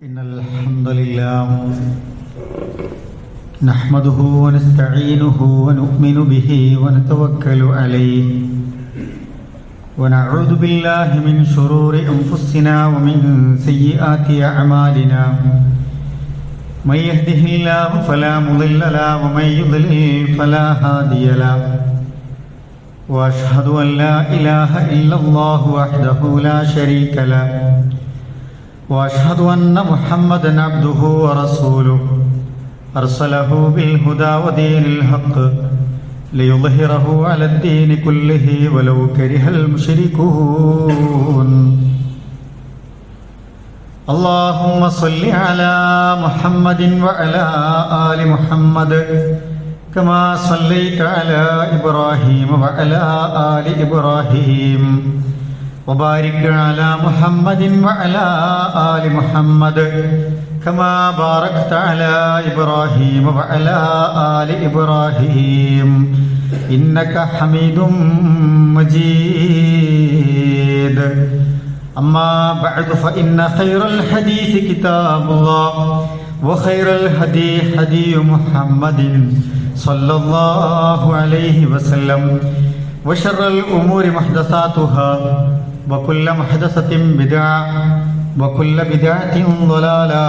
إن الحمد لله نحمده ونستعينه ونؤمن به ونتوكل عليه ونعوذ بالله من شرور أنفسنا ومن سيئات أعمالنا من يهده الله فلا مضل له ومن يضلل فلا هادي له وأشهد أن لا إله إلا الله وحده لا شريك له وأشهد أن محمدًا عبده ورسوله أرسله بالهدى ودين الحق ليظهره على الدين كله ولو كره المشركون اللهم صل على محمد وعلى آل محمد كما صليت على إبراهيم وعلى آل إبراهيم وبارك على محمد وعلى آل محمد كما باركت على إبراهيم وعلى آل إبراهيم إنك حميد مجيد أما بعد فإن خير الحديث كتاب الله وخير الهدي هدي محمد صلى الله عليه وسلم وشر الأمور محدثاتها وكل محدثة بدعة وكل بدعة ضلالة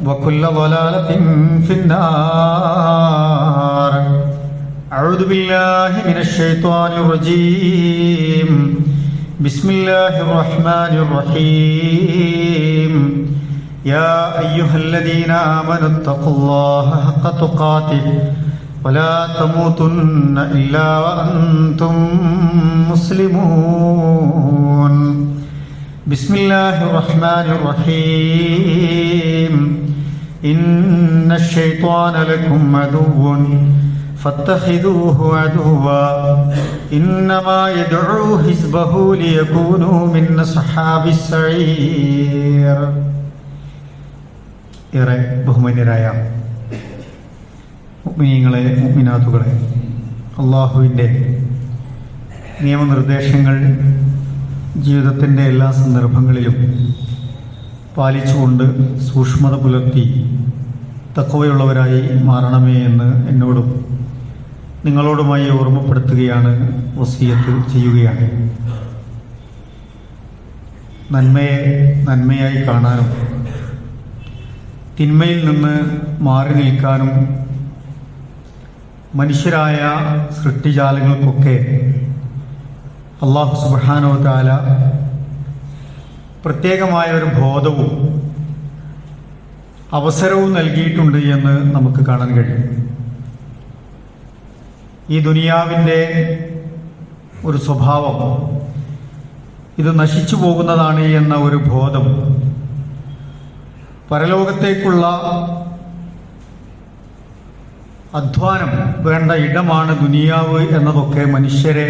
وكل ضلالة في النار أعوذ بالله من الشيطان الرجيم بسم الله الرحمن الرحيم يا أيها الذين آمنوا اتقوا الله حق تقاته ولا تموتن إلا وأنتم مسلمون بسم الله الرحمن الرحيم إن الشيطان لكم عدو فاتخذوه عدوا إنما يدعو حزبه ليكونوا من أصحاب السعير ഏറെ ബഹുമാന്യരായ മുഅ്മിനീങ്ങളെ മുഅ്മിനാത്തുകളെ, അള്ളാഹുവിൻ്റെ നിയമനിർദ്ദേശങ്ങൾ ജീവിതത്തിൻ്റെ എല്ലാ സന്ദർഭങ്ങളിലും പാലിച്ചുകൊണ്ട് സൂക്ഷ്മത പുലർത്തി തഖ്വയുള്ളവരായി മാറണമേ എന്ന് എന്നോടും നിങ്ങളോടുമായി ഓർമ്മപ്പെടുത്തുകയാണ്, വസിയത്ത് ചെയ്യുകയാണ്. നന്മയെ നന്മയായി കാണാനും തിന്മയിൽ നിന്ന് മാറി നിൽക്കാനും മനുഷ്യരായ സൃഷ്ടിജാലങ്ങൾക്കൊക്കെ അല്ലാഹു സുബ്ഹാനഹു വ തആല പ്രത്യേകമായ ഒരു ബോധവും അവസരവും നൽകിയിട്ടുണ്ട് എന്ന് നമുക്ക് കാണാൻ കഴിയും. ഈ ദുനിയാവിൻ്റെ ഒരു സ്വഭാവം ഇത് നശിച്ചു പോകുന്നതാണ് എന്ന ഒരു ബോധം, പരലോകത്തേക്കുള്ള അധ്വാനം വേണ്ട ഇടമാണ് ദുനിയാവ് എന്നതൊക്കെ മനുഷ്യരെ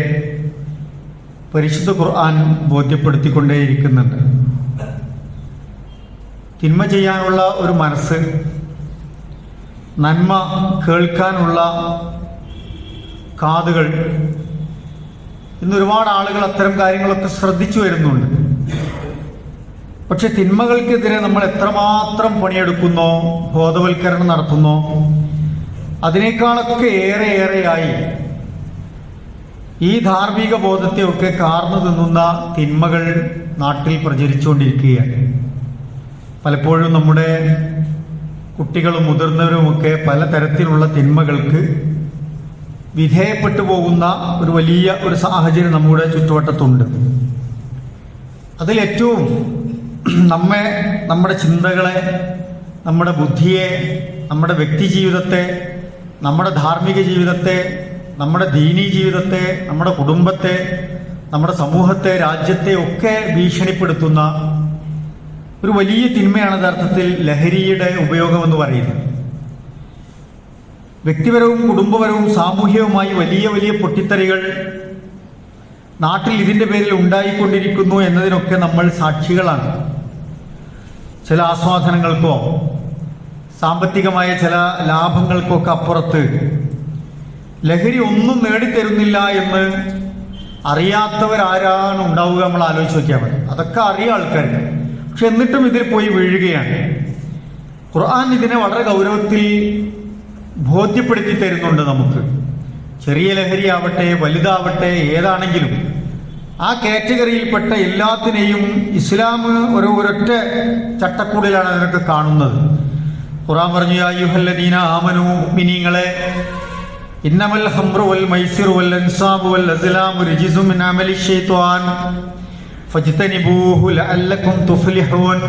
പരിശുദ്ധ ഖുർആൻ ബോധ്യപ്പെടുത്തിക്കൊണ്ടേയിരിക്കുന്നുണ്ട്. തിന്മ ചെയ്യാനുള്ള ഒരു മനസ്സ്, നന്മ കേൾക്കാനുള്ള കാതുകൾ, ഇന്ന് ഒരുപാട് ആളുകൾ അത്തരം കാര്യങ്ങളൊക്കെ ശ്രദ്ധിച്ചു വരുന്നുണ്ട്. പക്ഷെ തിന്മകൾക്കെതിരെ നമ്മൾ എത്രമാത്രം പണിയെടുക്കുന്നോ, ബോധവൽക്കരണം നടത്തുന്നോ, അതിനേക്കാളൊക്കെ ഏറെയായി ഈ ധാർമ്മിക ബോധത്തെയൊക്കെ കാർന്നു തിന്നുന്ന തിന്മകൾ നാട്ടിൽ പ്രചരിച്ചുകൊണ്ടിരിക്കുകയാണ്. പലപ്പോഴും നമ്മുടെ കുട്ടികളും മുതിർന്നവരുമൊക്കെ പലതരത്തിലുള്ള തിന്മകൾക്ക് വിധേയപ്പെട്ടു പോകുന്ന ഒരു വലിയ ഒരു സാഹചര്യം നമ്മുടെ ചുറ്റുവട്ടത്തുണ്ട്. അതിലേറ്റവും നമ്മുടെ ചിന്തകളെ, നമ്മുടെ ബുദ്ധിയെ, നമ്മുടെ വ്യക്തി ജീവിതത്തെ, നമ്മുടെ ധാർമ്മിക ജീവിതത്തെ, നമ്മുടെ ദീനീ ജീവിതത്തെ, നമ്മുടെ കുടുംബത്തെ, നമ്മുടെ സമൂഹത്തെ, രാജ്യത്തെ ഒക്കെ ഭീഷണിപ്പെടുത്തുന്ന ഒരു വലിയ തിന്മയാണ് യഥാർത്ഥത്തിൽ ലഹരിയുടെ ഉപയോഗം എന്ന് പറയുന്നത്. വ്യക്തിപരവും കുടുംബപരവും സാമൂഹികവുമായി വലിയ വലിയ പൊട്ടിത്തെറികൾ നാട്ടിൽ ഇതിൻ്റെ പേരിൽ ഉണ്ടായിക്കൊണ്ടിരിക്കുന്നു എന്നതിനൊക്കെ നമ്മൾ സാക്ഷികളാണ്. ചില ആസ്വാദനങ്ങൾക്കോ സാമ്പത്തികമായ ചില ലാഭങ്ങൾക്കൊക്കെ അപ്പുറത്ത് ലഹരി ഒന്നും നേടിത്തരുന്നില്ല എന്ന് അറിയാത്തവരാരാണ് ഉണ്ടാവുക? നമ്മൾ ആലോചിച്ച് നോക്കിയാൽ മതി. അതൊക്കെ അറിയാം ആൾക്കാർക്ക്. പക്ഷെ എന്നിട്ടും ഇതിൽ പോയി വീഴുകയാണ്. ഖുർആൻ ഇതിനെ വളരെ ഗൗരവത്തിൽ ബോധ്യപ്പെടുത്തി തരുന്നുണ്ട് നമുക്ക്. ചെറിയ ലഹരിയാവട്ടെ വലുതാവട്ടെ ഏതാണെങ്കിലും ആ കാറ്റഗറിയിൽപ്പെട്ട എല്ലാത്തിനെയും ഇസ്ലാം ഒരൊറ്റ ചട്ടക്കൂടിലാണ് അതിനൊക്കെ കാണുന്നത്. ഖുർആൻ പറഞ്ഞു, യാ അയ്യുഹല്ലദീന ആമനൂ, മുഅ്മിനീങ്ങളെ, ഇന്നമൽ ഖംറു വൽ മൈസിറു വൽ അൻസാബു വൽ അസ്ലാമു റിജ്സും മിൻ അമലി ശൈത്വാൻ ഫജ്തനിബൂഹു ലഅല്ലക്കും തുഫ്ലിഹൂൻ.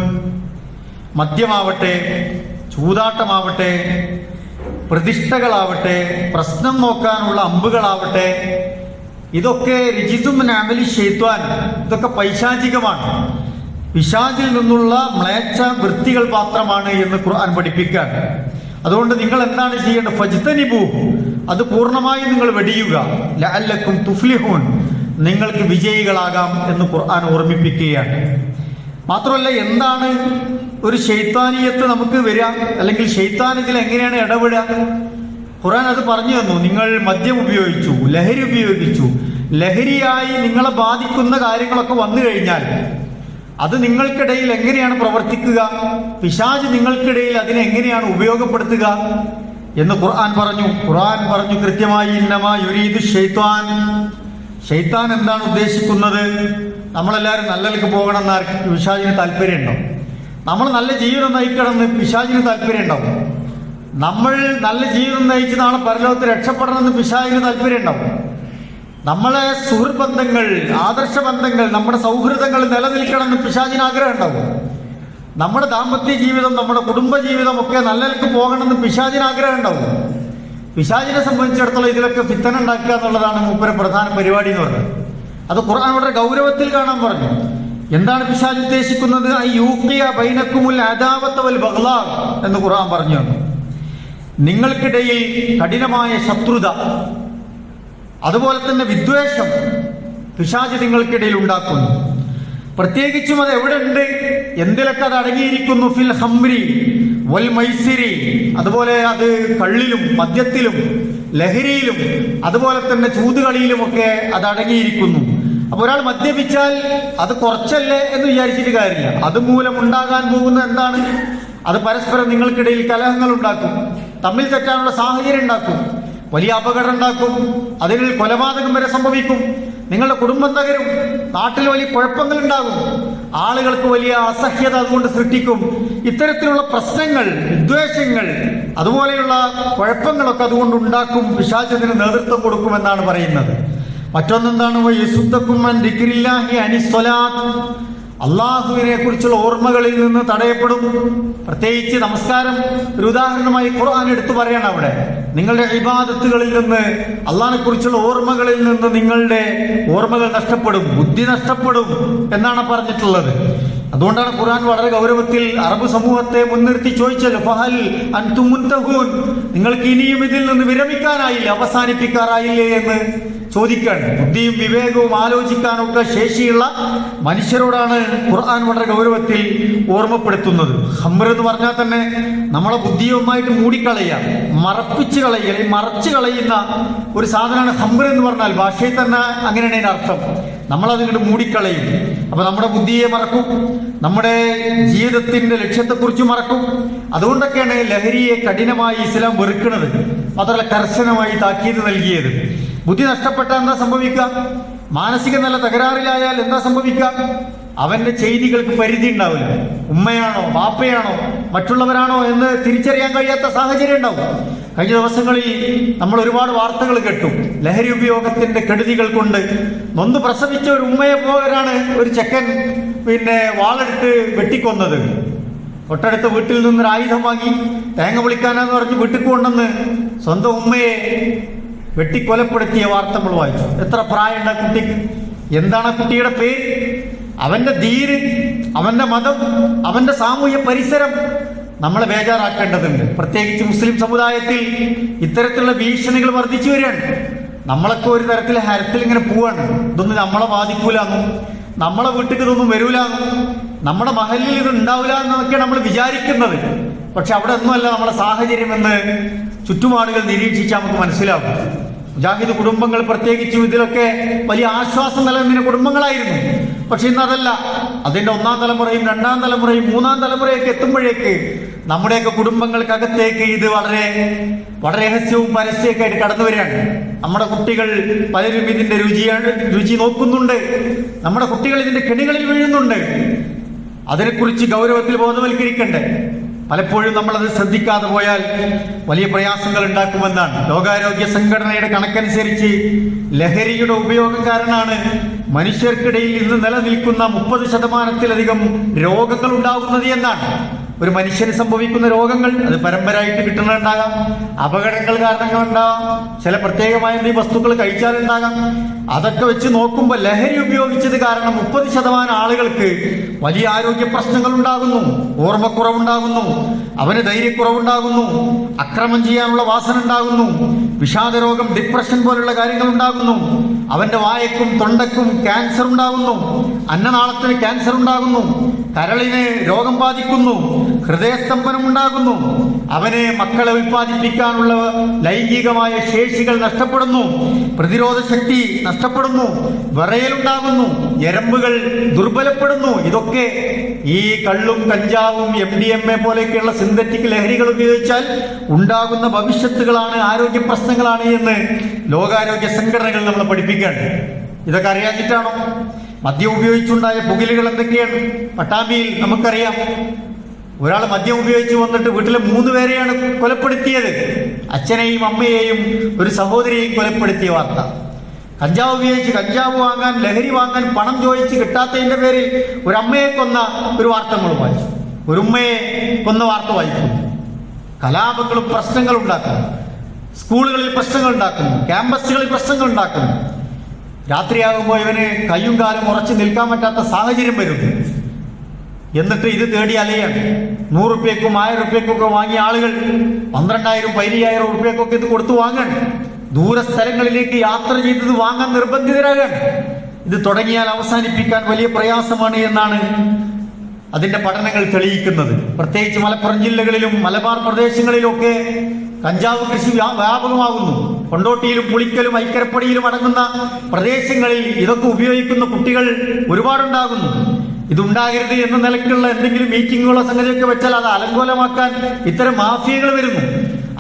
മദ്യമാവട്ടെ, ചൂതാട്ടമാവട്ടെ, പ്രതിഷ്ഠകളാവട്ടെ, പ്രശ്നം നോക്കാനുള്ള അമ്പുകളാവട്ടെ, ഇതൊക്കെ റിജിസും മിൻ അമലി ശൈത്വാൻ, ഇതൊക്കെ പൈശാചികമാണ്, പിശാചിൽ നിന്നുള്ള മ്ലേച്ഛ വൃത്തികൾ മാത്രമാണ് എന്ന് ഖുർആൻ പഠിപ്പിക്കാൻ. അതുകൊണ്ട് നിങ്ങൾ എന്താണ് ചെയ്യേണ്ടത്? ഫജ്തനിബൂഹു, അത് പൂർണ്ണമായും നിങ്ങൾ വെടിയുക. ലഅല്ലക്കും തുഫ്ലിഹൂൻ, നിങ്ങൾക്ക് വിജയികളാകാം എന്ന് ഖുർആൻ ഓർമ്മിപ്പിക്കുകയാണ്. മാത്രമല്ല, എന്താണ് ഒരു ശൈത്താനിയത്ത് നമുക്ക് വരിക, അല്ലെങ്കിൽ ശൈത്താൻ ഇതിൽ എങ്ങനെയാണ് ഇടപെടുക? ഖുർആൻ അത് പറഞ്ഞു തന്നു. നിങ്ങൾ മദ്യം ഉപയോഗിച്ചു, ലഹരി ഉപയോഗിച്ചു, ലഹരിയായി നിങ്ങളെ ബാധിക്കുന്ന കാര്യങ്ങളൊക്കെ വന്നു കഴിഞ്ഞാൽ അത് നിങ്ങൾക്കിടയിൽ എങ്ങനെയാണ് പ്രവർത്തിക്കുക, പിശാച് നിങ്ങൾക്കിടയിൽ അതിനെ എങ്ങനെയാണ് ഉപയോഗപ്പെടുത്തുക എന്ന് ഖുർആൻ പറഞ്ഞു. ഖുർആൻ പറഞ്ഞു കൃത്യമായി, ഇന്നമാ യുരീദു ശൈത്വാൻ, ശൈത്താൻ എന്താണ് ഉദ്ദേശിക്കുന്നത്? നമ്മളെല്ലാവരും നല്ലതിലേക്ക് പോകണമെന്ന് ആർക്ക് പിശാചിന് താല്പര്യമുണ്ടോ? നമ്മൾ നല്ല ജീവിതം നയിക്കണമെന്ന് പിശാചിന് താല്പര്യമുണ്ടാവും. നമ്മൾ നല്ല ജീവിതം നയിച്ച് നാളെ പരലോകത്ത് രക്ഷപ്പെടണമെന്ന് പിശാചിന് താല്പര്യമുണ്ടാവും. നമ്മളെ സുഹൃബന്ധങ്ങൾ, ആദർശ ബന്ധങ്ങൾ, നമ്മുടെ സൗഹൃദങ്ങൾ നിലനിൽക്കണമെന്ന് പിശാചിന് ആഗ്രഹം ഉണ്ടാവും. നമ്മുടെ ദാമ്പത്യ ജീവിതം, നമ്മുടെ കുടുംബ ജീവിതം ഒക്കെ നല്ലതിലേക്ക് പോകണമെന്ന് പിശാചിന് ആഗ്രഹം ഉണ്ടാവും. പിശാചിനെ സംബന്ധിച്ചിടത്തോളം ഇതിലൊക്കെ ഫിത്തന ഉണ്ടാക്കുക എന്നുള്ളതാണ് മൂപ്പരെ പ്രധാന പരിപാടി എന്ന് പറഞ്ഞത്. അത് ഖുർആൻ വളരെ ഗൗരവത്തിൽ കാണാൻ പറഞ്ഞു. എന്താണ് പിശാച് ഉദ്ദേശിക്കുന്നത്? യൂഖിയ ബൈനക്കുമുൽ അദാവത വൽ ബഗ്ളാ എന്ന് ഖുർആൻ പറഞ്ഞു. നിങ്ങൾക്കിടയിൽ കഠിനമായ ശത്രുത, അതുപോലെ തന്നെ വിദ്വേഷം പിശാച് നിങ്ങൾക്കിടയിൽ ഉണ്ടാക്കുന്നു. പ്രത്യേകിച്ചും അത് എവിടെ ഉണ്ട്, എന്തിലൊക്കെ അത് അടങ്ങിയിരിക്കുന്നു? ഫിൽ ഹംരി വൽ മൈസിരി, അതുപോലെ അത് കള്ളിലും മദ്യത്തിലും ലഹരിയിലും അതുപോലെ തന്നെ ചൂതുകളിയിലുമൊക്കെ അത് അടങ്ങിയിരിക്കുന്നു. അപ്പൊ ഒരാൾ മദ്യപിച്ചാൽ അത് കുറച്ചല്ലേ എന്ന് വിചാരിച്ചിട്ട് കാര്യമില്ല. അതുമൂലം ഉണ്ടാകാൻ പോകുന്ന എന്താണ്? അത് പരസ്പരം നിങ്ങൾക്കിടയിൽ കലഹങ്ങൾ ഉണ്ടാക്കും, തമ്മിൽ തെറ്റാനുള്ള സാഹചര്യം ഉണ്ടാക്കും, വലിയ അപകടം ഉണ്ടാക്കും, അതിൽ കൊലപാതകം വരെ സംഭവിക്കും, നിങ്ങളുടെ കുടുംബം തകരും, നാട്ടിൽ വലിയ കുഴപ്പങ്ങൾ ഉണ്ടാകും, ആളുകൾക്ക് വലിയ അസഹ്യത അതുകൊണ്ട് സൃഷ്ടിക്കും. ഇത്തരത്തിലുള്ള പ്രശ്നങ്ങൾ, വിദ്വേഷങ്ങൾ, അതുപോലെയുള്ള കുഴപ്പങ്ങളൊക്കെ അതുകൊണ്ട് ഉണ്ടാക്കും. പിശാചിന് നേതൃത്വം കൊടുക്കുമെന്നാണ് പറയുന്നത്. മറ്റൊന്നെന്താണ്? അള്ളാഹുവിനെ കുറിച്ചുള്ള ഓർമ്മകളിൽ നിന്ന് തടയപ്പെടും. പ്രത്യേകിച്ച് നമസ്കാരം ഒരു ഉദാഹരണമായി ഖുർആൻ എടുത്തു പറയണം. അവിടെ നിങ്ങളുടെ ഇബാദത്തുകളിൽ നിന്ന്, അള്ളാഹിനെ കുറിച്ചുള്ള ഓർമ്മകളിൽ നിന്ന് നിങ്ങളുടെ ഓർമ്മകൾ നഷ്ടപ്പെടും, ബുദ്ധി നഷ്ടപ്പെടും എന്നാണ് പറഞ്ഞിട്ടുള്ളത്. അതുകൊണ്ടാണ് ഖുർആൻ വളരെ ഗൗരവത്തിൽ അറബ് സമൂഹത്തെ മുൻനിർത്തി ചോദിച്ചല്ലോ, ഫഹൽ അൻതും മുൻതഹൂൻ, നിങ്ങൾക്ക് ഇനിയും ഇതിൽ നിന്ന് വിരമിക്കാനായില്ലേ, അവസാനിപ്പിക്കാറായില്ലേ എന്ന് ചോദിക്കുകയാണ്. ബുദ്ധിയും വിവേകവും ആലോചിക്കാനൊക്കെ ശേഷിയുള്ള മനുഷ്യരോടാണ് ഖുർആൻ വളരെ ഗൗരവത്തിൽ ഓർമ്മപ്പെടുത്തുന്നത്. ഖംർ എന്ന് പറഞ്ഞാൽ തന്നെ നമ്മളെ ബുദ്ധിയെ ഒന്നായിട്ട് മൂടിക്കളയുക, മറപ്പിച്ച് കളയുക, മറച്ചു കളയുന്ന ഒരു സാധനമാണ് ഖംർ എന്ന് പറഞ്ഞാൽ. ഭാഷയിൽ തന്നെ അങ്ങനെയാണ് അതിന്റെ അർത്ഥം. നമ്മളതിങ്ങോട്ട് മൂടിക്കളയും. അപ്പൊ നമ്മുടെ ബുദ്ധിയെ മറക്കും, നമ്മുടെ ജീവിതത്തിന്റെ ലക്ഷ്യത്തെക്കുറിച്ച് മറക്കും. അതുകൊണ്ടൊക്കെയാണ് ലഹരിയെ കഠിനമായി ഇസ്ലാം വെറുക്കുന്നത്, മാത്രമല്ല കർശനമായി താക്കീത് നൽകിയത്. ബുദ്ധി നഷ്ടപ്പെട്ട എന്താ സംഭവിക്കുക? മാനസിക നില തകരാറിലായാൽ എന്താ സംഭവിക്കുക? അവന്റെ ചെയ്തികൾക്ക് പരിധി ഉണ്ടാവില്ല. ഉമ്മയാണോ ബാപ്പയാണോ മറ്റുള്ളവരാണോ എന്ന് തിരിച്ചറിയാൻ കഴിയാത്ത സാഹചര്യം ഉണ്ടാവും. കഴിഞ്ഞ ദിവസങ്ങളിൽ നമ്മൾ ഒരുപാട് വാർത്തകൾ കേട്ടു. ലഹരി ഉപയോഗത്തിന്റെ കെടുതികൾ കൊണ്ട് നൊന്ത് പ്രസവിച്ച ഒരു ഉമ്മയെ പോരാണ് ഒരു ചെക്കൻ വാളെടുത്ത് വെട്ടിക്കൊന്നത്. തൊട്ടടുത്ത വീട്ടിൽ നിന്നൊരു ആയുധം വാങ്ങി തേങ്ങ പൊളിക്കാനാന്ന് പറഞ്ഞ് വീട്ടിൽ കൊണ്ടെന്ന് സ്വന്തം ഉമ്മയെ വെട്ടിക്കൊലപ്പെടുത്തിയ വാർത്ത നമ്മൾ വായിച്ചു. എത്ര പ്രായമുണ്ട് ആ കുട്ടിക്ക്? എന്താണ് ആ കുട്ടിയുടെ പേര്? അവന്റെ ധീര്, അവന്റെ മതം, അവന്റെ സാമൂഹ്യ പരിസരം നമ്മളെ ബേജാറാക്കേണ്ടതുണ്ട്. പ്രത്യേകിച്ച് മുസ്ലിം സമുദായത്തിൽ ഇത്തരത്തിലുള്ള ഭീഷണികൾ വർദ്ധിച്ചു വരികയാണ്. നമ്മളൊക്കെ ഒരു തരത്തിലെ ഹരത്തിൽ ഇങ്ങനെ പോവാണ്. ഇതൊന്നും നമ്മളെ ബാധിക്കൂലെന്നും, നമ്മളെ വീട്ടിൽ ഇതൊന്നും വരൂലെന്നും, നമ്മുടെ മഹലിൽ ഇത് ഉണ്ടാവില്ല എന്നൊക്കെയാണ് നമ്മൾ വിചാരിക്കുന്നത്. പക്ഷെ അവിടെ ഒന്നുമല്ല നമ്മുടെ സാഹചര്യം എന്ന് ചുറ്റുപാടുകൾ നിരീക്ഷിച്ചാൽ നമുക്ക് മനസ്സിലാവും. മുജാഹിദ് കുടുംബങ്ങൾ പ്രത്യേകിച്ചും ഇതിലൊക്കെ വലിയ ആശ്വാസം നൽകുന്ന കുടുംബങ്ങളായിരുന്നു. പക്ഷെ ഇന്നതല്ല. അതിന്റെ 1-ാം തലമുറയും 2-ാം തലമുറയും 3-ാം തലമുറയൊക്കെ എത്തുമ്പോഴേക്ക് നമ്മുടെയൊക്കെ കുടുംബങ്ങൾക്കകത്തേക്ക് ഇത് വളരെ വളരെ രഹസ്യവും പരസ്യമൊക്കെ ആയിട്ട് കടന്നു വരികയാണ്. നമ്മുടെ കുട്ടികൾ പലരും ഇതിന്റെ രുചി നോക്കുന്നുണ്ട്. നമ്മുടെ കുട്ടികൾ ഇതിന്റെ കെണികളിൽ വീഴുന്നുണ്ട്. അതിനെക്കുറിച്ച് ഗൗരവത്തിൽ ബോധവൽക്കരിക്കണ്ടേ? പലപ്പോഴും നമ്മളത് ശ്രദ്ധിക്കാതെ പോയാൽ വലിയ പ്രയാസങ്ങൾ ഉണ്ടാക്കുമെന്നാണ്. ലോകാരോഗ്യ സംഘടനയുടെ കണക്കനുസരിച്ച് ലഹരിയുടെ ഉപയോഗം കാരണമാണ് മനുഷ്യർക്കിടയിൽ ഇന്ന് നിലനിൽക്കുന്ന 30%-ലധികം രോഗങ്ങൾ ഉണ്ടാകുന്നത് എന്നാണ്. ഒരു മനുഷ്യന് സംഭവിക്കുന്ന രോഗങ്ങൾ അത് പരമ്പരയായിട്ട് കിട്ടുന്നുണ്ടാകാം, അപകടങ്ങൾ കാരണങ്ങളുണ്ടാകാം, ചില പ്രത്യേകമായ എന്തെങ്കിലും വസ്തുക്കൾ കഴിച്ചാലുണ്ടാകാം. അതൊക്കെ വെച്ച് നോക്കുമ്പോൾ ലഹരി ഉപയോഗിച്ചത് കാരണം 30% ആളുകൾക്ക് വലിയ ആരോഗ്യ പ്രശ്നങ്ങൾ ഉണ്ടാകുന്നു. ഓർമ്മക്കുറവുണ്ടാകുന്നു, അവന് ധൈര്യക്കുറവുണ്ടാകുന്നു, അക്രമം ചെയ്യാനുള്ള വാസന ഉണ്ടാകുന്നു, വിഷാദരോഗം, ഡിപ്രഷൻ പോലുള്ള കാര്യങ്ങൾ ഉണ്ടാകുന്നു, അവന്റെ വായക്കും തൊണ്ടക്കും ക്യാൻസർ ഉണ്ടാകുന്നു, അന്നനാളത്തിന് ക്യാൻസർ ഉണ്ടാകുന്നു, കരളിന് രോഗം ബാധിക്കുന്നു, ഹൃദയസ്തംഭനം ഉണ്ടാകുന്നു, അവന് മക്കളെ ഉൽപ്പാദിപ്പിക്കാനുള്ള ലൈംഗികമായ ശേഷികൾ നഷ്ടപ്പെടുന്നു, പ്രതിരോധ ശക്തി നഷ്ടപ്പെടുന്നു, വിറയലുണ്ടാകുന്നു, ഞരമ്പുകൾ ദുർബലപ്പെടുന്നു. ഇതൊക്കെ ഈ കള്ളും കഞ്ചാവും MDMA പോലെയൊക്കെയുള്ള സിന്തറ്റിക് ലഹരികൾ ഉപയോഗിച്ചാൽ ഉണ്ടാകുന്ന ഭവിഷ്യത്തുകളാണ്, ആരോഗ്യ പ്രശ്നങ്ങളാണ് എന്ന് ലോകാരോഗ്യ സംഘടനകൾ നമ്മളെ പഠിപ്പിക്കുകയാണ്. ഇതൊക്കെ അറിയാഞ്ഞിട്ടാണോ? മദ്യം ഉപയോഗിച്ചുണ്ടായ പുകലുകൾ എന്തൊക്കെയാണ്? പട്ടാമ്പിയിൽ നമുക്കറിയാം, ഒരാൾ മദ്യം ഉപയോഗിച്ച് വന്നിട്ട് വീട്ടിലെ 3 പേരെയാണ് കൊലപ്പെടുത്തിയത്. അച്ഛനെയും അമ്മയെയും ഒരു സഹോദരിയെയും കൊലപ്പെടുത്തിയ വാർത്ത. കഞ്ചാവ് ഉപയോഗിച്ച് കഞ്ചാവ് വാങ്ങാൻ, ലഹരി വാങ്ങാൻ പണം ചോദിച്ച് കിട്ടാത്തതിന്റെ പേരിൽ ഒരു അമ്മയെ കൊന്ന ഒരു വാർത്ത നമ്മൾ വായിച്ചു. ഒരു ഉമ്മയെ കൊന്ന വാർത്ത വായിക്കുന്നു. കലാപങ്ങളും പ്രശ്നങ്ങൾ ഉണ്ടാക്കുന്നു, സ്കൂളുകളിൽ പ്രശ്നങ്ങൾ ഉണ്ടാക്കുന്നു, ക്യാമ്പസുകളിൽ പ്രശ്നങ്ങൾ ഉണ്ടാക്കുന്നു. രാത്രിയാകുമ്പോൾ ഇവന് കയ്യും കാലും ഉറച്ചു നിൽക്കാൻ പറ്റാത്ത സാഹചര്യം വരുന്നു. എന്നിട്ട് ഇത് തേടി അലയാണ്. 100 റുപ്യക്കും 1000 റുപ്യക്കൊക്കെ വാങ്ങിയ ആളുകൾ 12,000 15,000 റുപ്യക്കൊക്കെ ഇത് കൊടുത്തു വാങ്ങാൻ, ദൂര സ്ഥലങ്ങളിലേക്ക് യാത്ര ചെയ്തത് വാങ്ങാൻ നിർബന്ധിതരാകാൻ. ഇത് തുടങ്ങിയാൽ അവസാനിപ്പിക്കാൻ വലിയ പ്രയാസമാണ് എന്നാണ് അതിന്റെ പഠനങ്ങൾ തെളിയിക്കുന്നത്. പ്രത്യേകിച്ച് മലപ്പുറം ജില്ലകളിലും മലബാർ പ്രദേശങ്ങളിലുമൊക്കെ കഞ്ചാവ് കൃഷി വ്യാപകമാകുന്നു. കൊണ്ടോട്ടിയിലും പുളിക്കലും ഐക്കരപ്പടിയിലും അടങ്ങുന്ന പ്രദേശങ്ങളിൽ ഇതൊക്കെ ഉപയോഗിക്കുന്ന കുട്ടികൾ ഒരുപാടുണ്ടാകുന്നു. ഇതുണ്ടാകരുത് എന്ന നിലയ്ക്കുള്ള എന്തെങ്കിലും മീറ്റിങ്ങുകളോ സംഗതിയൊക്കെ വെച്ചാൽ അത് അലങ്കോലമാക്കാൻ ഇത്തരം മാഫിയകൾ വരുന്നു.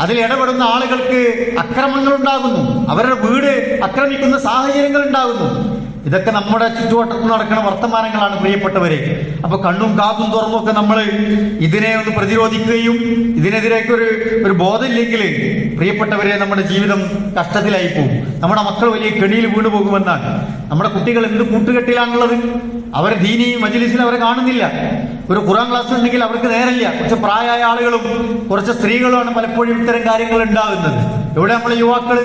അതിൽ ഇടപെടുന്ന ആളുകൾക്ക് അക്രമങ്ങൾ ഉണ്ടാകുന്നു, അവരുടെ വീട് ആക്രമിക്കുന്ന സാഹചര്യങ്ങൾ ഉണ്ടാകുന്നു. ഇതൊക്കെ നമ്മുടെ ചുറ്റുവട്ടത്ത് നടക്കുന്ന വർത്തമാനങ്ങളാണ് പ്രിയപ്പെട്ടവരെ. അപ്പൊ കണ്ണും കാതും തുറന്നൊക്കെ നമ്മൾ ഇതിനെ ഒന്ന് പ്രതിരോധിക്കുകയും ഇതിനെതിരേക്ക് ഒരു ബോധമില്ലെങ്കിൽ പ്രിയപ്പെട്ടവരെ നമ്മുടെ ജീവിതം കഷ്ടത്തിലായി പോകും. നമ്മുടെ മക്കൾ വലിയ കെണിയിൽ വീണു പോകുമെന്നാണ്. നമ്മുടെ കുട്ടികൾ എന്ത് കൂട്ടുകെട്ടിലാണുള്ളത്? അവർ ദീനി മജ്‌ലിസിൽ അവരെ കാണുന്നില്ല. ഒരു ഖുർആൻ ക്ലാസ് ഉണ്ടെങ്കിൽ അവർക്ക് നേരമില്ല. കുറച്ച് പ്രായമായ ആളുകളും കുറച്ച് സ്ത്രീകളുമാണ് പലപ്പോഴും ഇത്തരം കാര്യങ്ങൾ ഉണ്ടാകുന്നത്. എവിടെ നമ്മുടെ യുവാക്കൾ?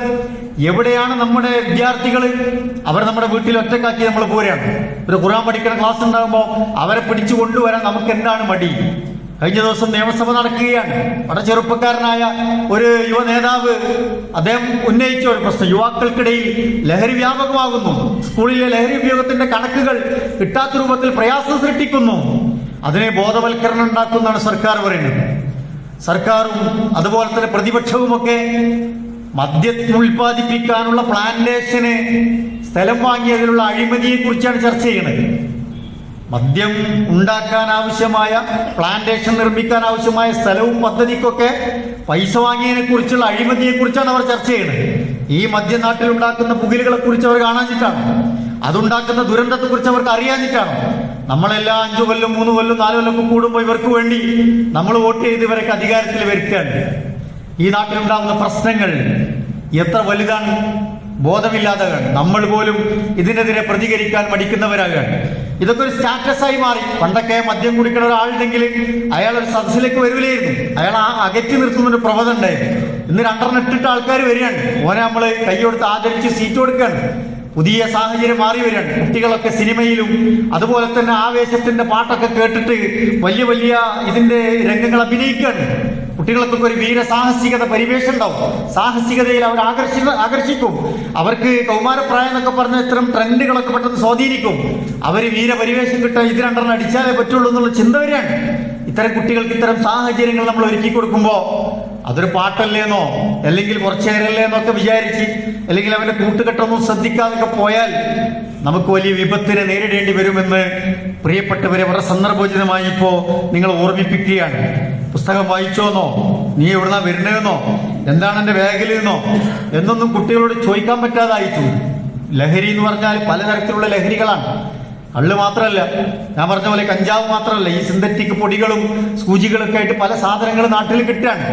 എവിടെയാണ് നമ്മുടെ വിദ്യാർത്ഥികൾ? അവർ നമ്മുടെ വീട്ടിൽ ഒറ്റക്കാക്കി നമ്മൾ പോരാണ്. ഒരു ഖുർആൻ പഠിക്കുന്ന ക്ലാസ് ഉണ്ടാകുമ്പോൾ അവരെ പിടിച്ചു കൊണ്ടുവരാൻ നമുക്ക് എന്താണ് മടി? കഴിഞ്ഞ ദിവസം നിയമസഭ നടക്കുകയാണ്. വളരെ ചെറുപ്പക്കാരനായ ഒരു യുവ നേതാവ് അദ്ദേഹം ഉന്നയിച്ച ഒരു പ്രശ്നം, യുവാക്കൾക്കിടയിൽ ലഹരി വ്യാപകമാകുന്നു, സ്കൂളിലെ ലഹരി ഉപയോഗത്തിന്റെ കണക്കുകൾ കിട്ടാത്ത രൂപത്തിൽ പ്രയാസം സൃഷ്ടിക്കുന്നു. അതിനെ ബോധവൽക്കരണം ഉണ്ടാക്കുന്നതാണ് സർക്കാർ പറയുന്നത്. സർക്കാരും അതുപോലെ തന്നെ പ്രതിപക്ഷവുമൊക്കെ മദ്യം ഉൽപ്പാദിപ്പിക്കാനുള്ള പ്ലാന്റേഷന് സ്ഥലം വാങ്ങിയതിലുള്ള അഴിമതിയെ കുറിച്ചാണ് ചർച്ച ചെയ്യുന്നത്. മദ്യം ഉണ്ടാക്കാൻ ആവശ്യമായ പ്ലാന്റേഷൻ നിർമ്മിക്കാൻ ആവശ്യമായ സ്ഥലവും പദ്ധതിക്കൊക്കെ പൈസ വാങ്ങിയതിനെ കുറിച്ചുള്ള അഴിമതിയെ കുറിച്ചാണ് അവർ ചർച്ച ചെയ്യുന്നത്. ഈ മദ്യനാട്ടിൽ ഉണ്ടാക്കുന്ന പുകലുകളെ കുറിച്ച് അവർ കാണാഞ്ഞിട്ടാണ്, അതുണ്ടാക്കുന്ന ദുരന്തത്തെ കുറിച്ച് അവർക്ക് അറിയാഞ്ഞിട്ടാണ്. നമ്മളെല്ലാം 5 കൊല്ലം 3 കൊല്ലം 4 കൊല്ലം കൂടുമ്പോൾ ഇവർക്ക് വേണ്ടി നമ്മൾ വോട്ട് ചെയ്ത് ഇവരൊക്കെ അധികാരത്തിൽ വരുത്തുകയാണ്. ഈ നാട്ടിലുണ്ടാകുന്ന പ്രശ്നങ്ങൾ എത്ര വലുതാണ്? ബോധമില്ലാതെയാണ്. നമ്മൾ പോലും ഇതിനെതിരെ പ്രതികരിക്കാൻ മടിക്കുന്നവരാകാണ്. ഇതൊക്കെ ഒരു സ്റ്റാറ്റസായി മാറി. പണ്ടൊക്കെ മദ്യം കുടിക്കുന്ന ഒരാളുണ്ടെങ്കിൽ അയാൾ ഒരു സദസ്സിലേക്ക് വരില്ലായിരുന്നു, അയാൾ അകറ്റി നിർത്തുന്നൊരു പ്രവണത ഉണ്ടായിരുന്നു. ഇന്ന് 2 ഇട്ടിട്ട് ആൾക്കാർ വരികയാണ്, ഓനെ നമ്മൾ കൈയെടുത്ത് ആദരിച്ച് സീറ്റ് കൊടുക്കുകയാണ്. പുതിയ സാഹചര്യം മാറി വരികയാണ്. കുട്ടികളൊക്കെ സിനിമയിലും അതുപോലെ തന്നെ ആവേശത്തിന്റെ പാട്ടൊക്കെ കേട്ടിട്ട് വലിയ വലിയ ഇതിന്റെ രംഗങ്ങൾ അഭിനയിക്കുകയാണ്. കുട്ടികൾക്കൊക്കെ ഒരു വീരസാഹസികത പരിവേഷം ഉണ്ടാവും. സാഹസികതയിൽ അവർ ആകർഷിക്കും. അവർക്ക് കൗമാരപ്രായം എന്നൊക്കെ പറഞ്ഞ ഇത്തരം ട്രെൻഡുകളൊക്കെ പെട്ടെന്ന് സ്വാധീനിക്കും. അവർ വീരപരിവേഷം കിട്ടാൻ ഇത് 2 അടിച്ചാലേ പറ്റുള്ളൂ എന്നുള്ള ചിന്ത വരികയാണ്. ഇത്തരം കുട്ടികൾക്ക് ഇത്തരം സാഹചര്യങ്ങൾ നമ്മൾ ഒരുക്കി കൊടുക്കുമ്പോൾ അതൊരു പാട്ടല്ലേന്നോ അല്ലെങ്കിൽ കുറച്ചേരല്ലേന്നൊക്കെ വിചാരിച്ച് അല്ലെങ്കിൽ അവന്റെ കൂട്ടുകെട്ടൊന്നും ശ്രദ്ധിക്കാതൊക്കെ പോയാൽ നമുക്ക് വലിയ വിപത്തിനെ നേരിടേണ്ടി വരുമെന്ന് പ്രിയപ്പെട്ടവരെ വളരെ സന്ദർഭോചിതമായി ഇപ്പോ നിങ്ങൾ ഓർമ്മിപ്പിക്കുകയാണ്. പുസ്തകം വായിച്ചോന്നോ, നീ എവിടുന്നാ വരുന്നതെന്നോ, എന്താണ് എന്റെ ബാഗിൽ നിന്നോ എന്നൊന്നും കുട്ടികളോട് ചോദിക്കാൻ പറ്റാതായിച്ചു. ലഹരി എന്ന് പറഞ്ഞാൽ പലതരത്തിലുള്ള ലഹരികളാണ്. കള്ള് മാത്രമല്ല, ഞാൻ പറഞ്ഞ പോലെ കഞ്ചാവ് മാത്രമല്ല, ഈ സിന്തറ്റിക് പൊടികളും സൂചികളൊക്കെ ആയിട്ട് പല സാധനങ്ങൾ നാട്ടിൽ കിട്ടാണ്.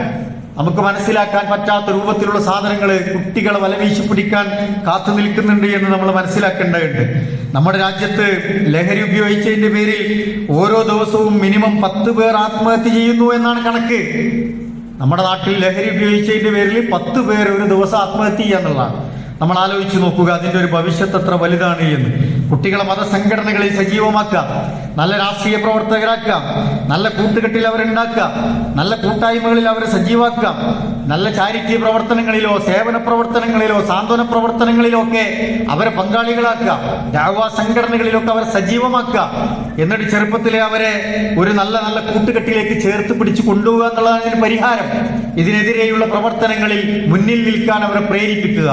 നമുക്ക് മനസ്സിലാക്കാൻ പറ്റാത്ത രൂപത്തിലുള്ള സാധനങ്ങൾ കുട്ടികളെ വലവീശി പിടിക്കാൻ കാത്തു നിൽക്കുന്നുണ്ട് എന്ന് നമ്മൾ മനസ്സിലാക്കേണ്ടതുണ്ട്. നമ്മുടെ രാജ്യത്ത് ലഹരി ഉപയോഗിച്ചതിന്റെ പേരിൽ ഓരോ ദിവസവും മിനിമം 10 പേർ ആത്മഹത്യ ചെയ്യുന്നു എന്നാണ് കണക്ക്. നമ്മുടെ നാട്ടിൽ ലഹരി ഉപയോഗിച്ചതിന്റെ പേരിൽ 10 പേർ ഒരു ദിവസം ആത്മഹത്യ ചെയ്യാന്നുള്ളതാണ്. നമ്മൾ ആലോചിച്ച് നോക്കുക അതിന്റെ ഒരു ഭവിഷ്യത്ത് എത്ര വലുതാണ് എന്ന്. കുട്ടികളെ മതസംഘടനകളിൽ സജീവമാക്കാം, നല്ല രാഷ്ട്രീയ പ്രവർത്തകരാക്കാം, നല്ല കൂട്ടുകെട്ടിൽ അവരുണ്ടാക്കാം, നല്ല കൂട്ടായ്മകളിൽ അവരെ സജീവാക്കാം, നല്ല ചാരിറ്റി പ്രവർത്തനങ്ങളിലോ സേവന പ്രവർത്തനങ്ങളിലോ സാന്ത്വന പ്രവർത്തനങ്ങളിലോ ഒക്കെ അവരെ പങ്കാളികളാക്കാം, ദഅ്വാ സംഘടനകളിലൊക്കെ അവരെ സജീവമാക്കാം. എന്നിട്ട് ചെറുപ്പത്തിലെ അവരെ ഒരു നല്ല നല്ല കൂട്ടുകെട്ടിലേക്ക് ചേർത്ത് പിടിച്ച് കൊണ്ടുപോകുക എന്നുള്ളതാണ് ഇതിന് പരിഹാരം. ഇതിനെതിരെയുള്ള പ്രവർത്തനങ്ങളിൽ മുന്നിൽ നിൽക്കാൻ അവരെ പ്രേരിപ്പിക്കുക.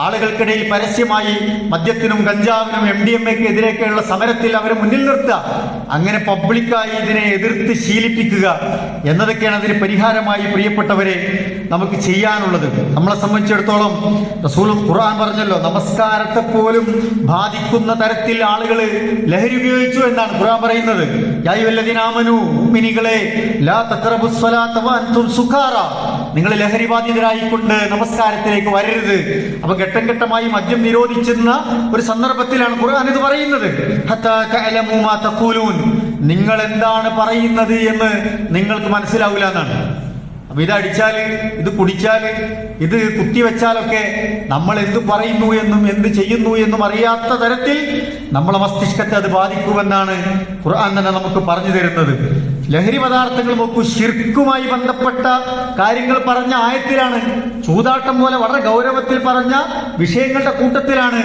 ആളുകൾക്കിടയിൽ പരസ്യമായി മദ്യത്തിനും കഞ്ചാവിനും MDMA-ക്ക് എതിരെയൊക്കെയുള്ള സമരത്തിൽ അവരെ മുന്നിൽ നിർത്തുക. അങ്ങനെ പബ്ലിക്കായി ഇതിനെ എതിർത്ത് ശീലിപ്പിക്കുക എന്നതൊക്കെയാണ് അതിന് പരിഹാരമായി പ്രിയപ്പെട്ടവരെ നമുക്ക് ചെയ്യാനുള്ളത്. നമ്മളെ സംബന്ധിച്ചിടത്തോളം റസൂൽ ഖുർആൻ പറഞ്ഞല്ലോ, നമസ്കാരത്തെ പോലും ബാധിക്കുന്ന തരത്തിൽ ആളുകൾ ലഹരി ഉപയോഗിച്ചു എന്നാണ് ഖുർആൻ പറയുന്നത്. യാ അയ്യുഹല്ലദീന ആമനൂ, മുഅ്മിനീങ്ങളെ, ലാ തഖറബുസ് സ്വലാത്ത വഅൻതും സുഖാറ, നിങ്ങൾ ലഹരി ബാധിതരായിക്കൊണ്ട് നമസ്കാരത്തിലേക്ക് വരരുത്. അപ്പൊ ഘട്ടം ഘട്ടമായി മദ്യം നിരോധിച്ചിരുന്ന ഒരു സന്ദർഭത്തിലാണ് ഖുർആൻ ഇത് പറയുന്നത്. ഹത്താ തഅലമൂ മാ തഖൂലൂൻ, നിങ്ങൾ എന്താണ് പറയുന്നത് എന്ന് നിങ്ങൾക്ക് മനസ്സിലാവില്ല എന്നാണ്. അപ്പൊ ഇത് അടിച്ചാല്, ഇത് കുടിച്ചാല്, ഇത് കുത്തിവെച്ചാലൊക്കെ നമ്മൾ എന്ത് പറയുന്നു എന്നും എന്ത് ചെയ്യുന്നു എന്നും അറിയാത്ത തരത്തിൽ നമ്മളെ മസ്തിഷ്കത്തെ അത് ബാധിക്കുമെന്നാണ് ഖുർആൻ തന്നെ നമുക്ക് പറഞ്ഞു തരുന്നത്. ലഹരി പദാർത്ഥങ്ങൾ നോക്കൂ, ശിർക്കുമായി ബന്ധപ്പെട്ട കാര്യങ്ങൾ പറഞ്ഞ ആയത്തിലാണ്, ചൂതാട്ടം പോലെ വളരെ ഗൗരവത്തിൽ പറഞ്ഞ വിഷയങ്ങളുടെ കൂട്ടത്തിലാണ്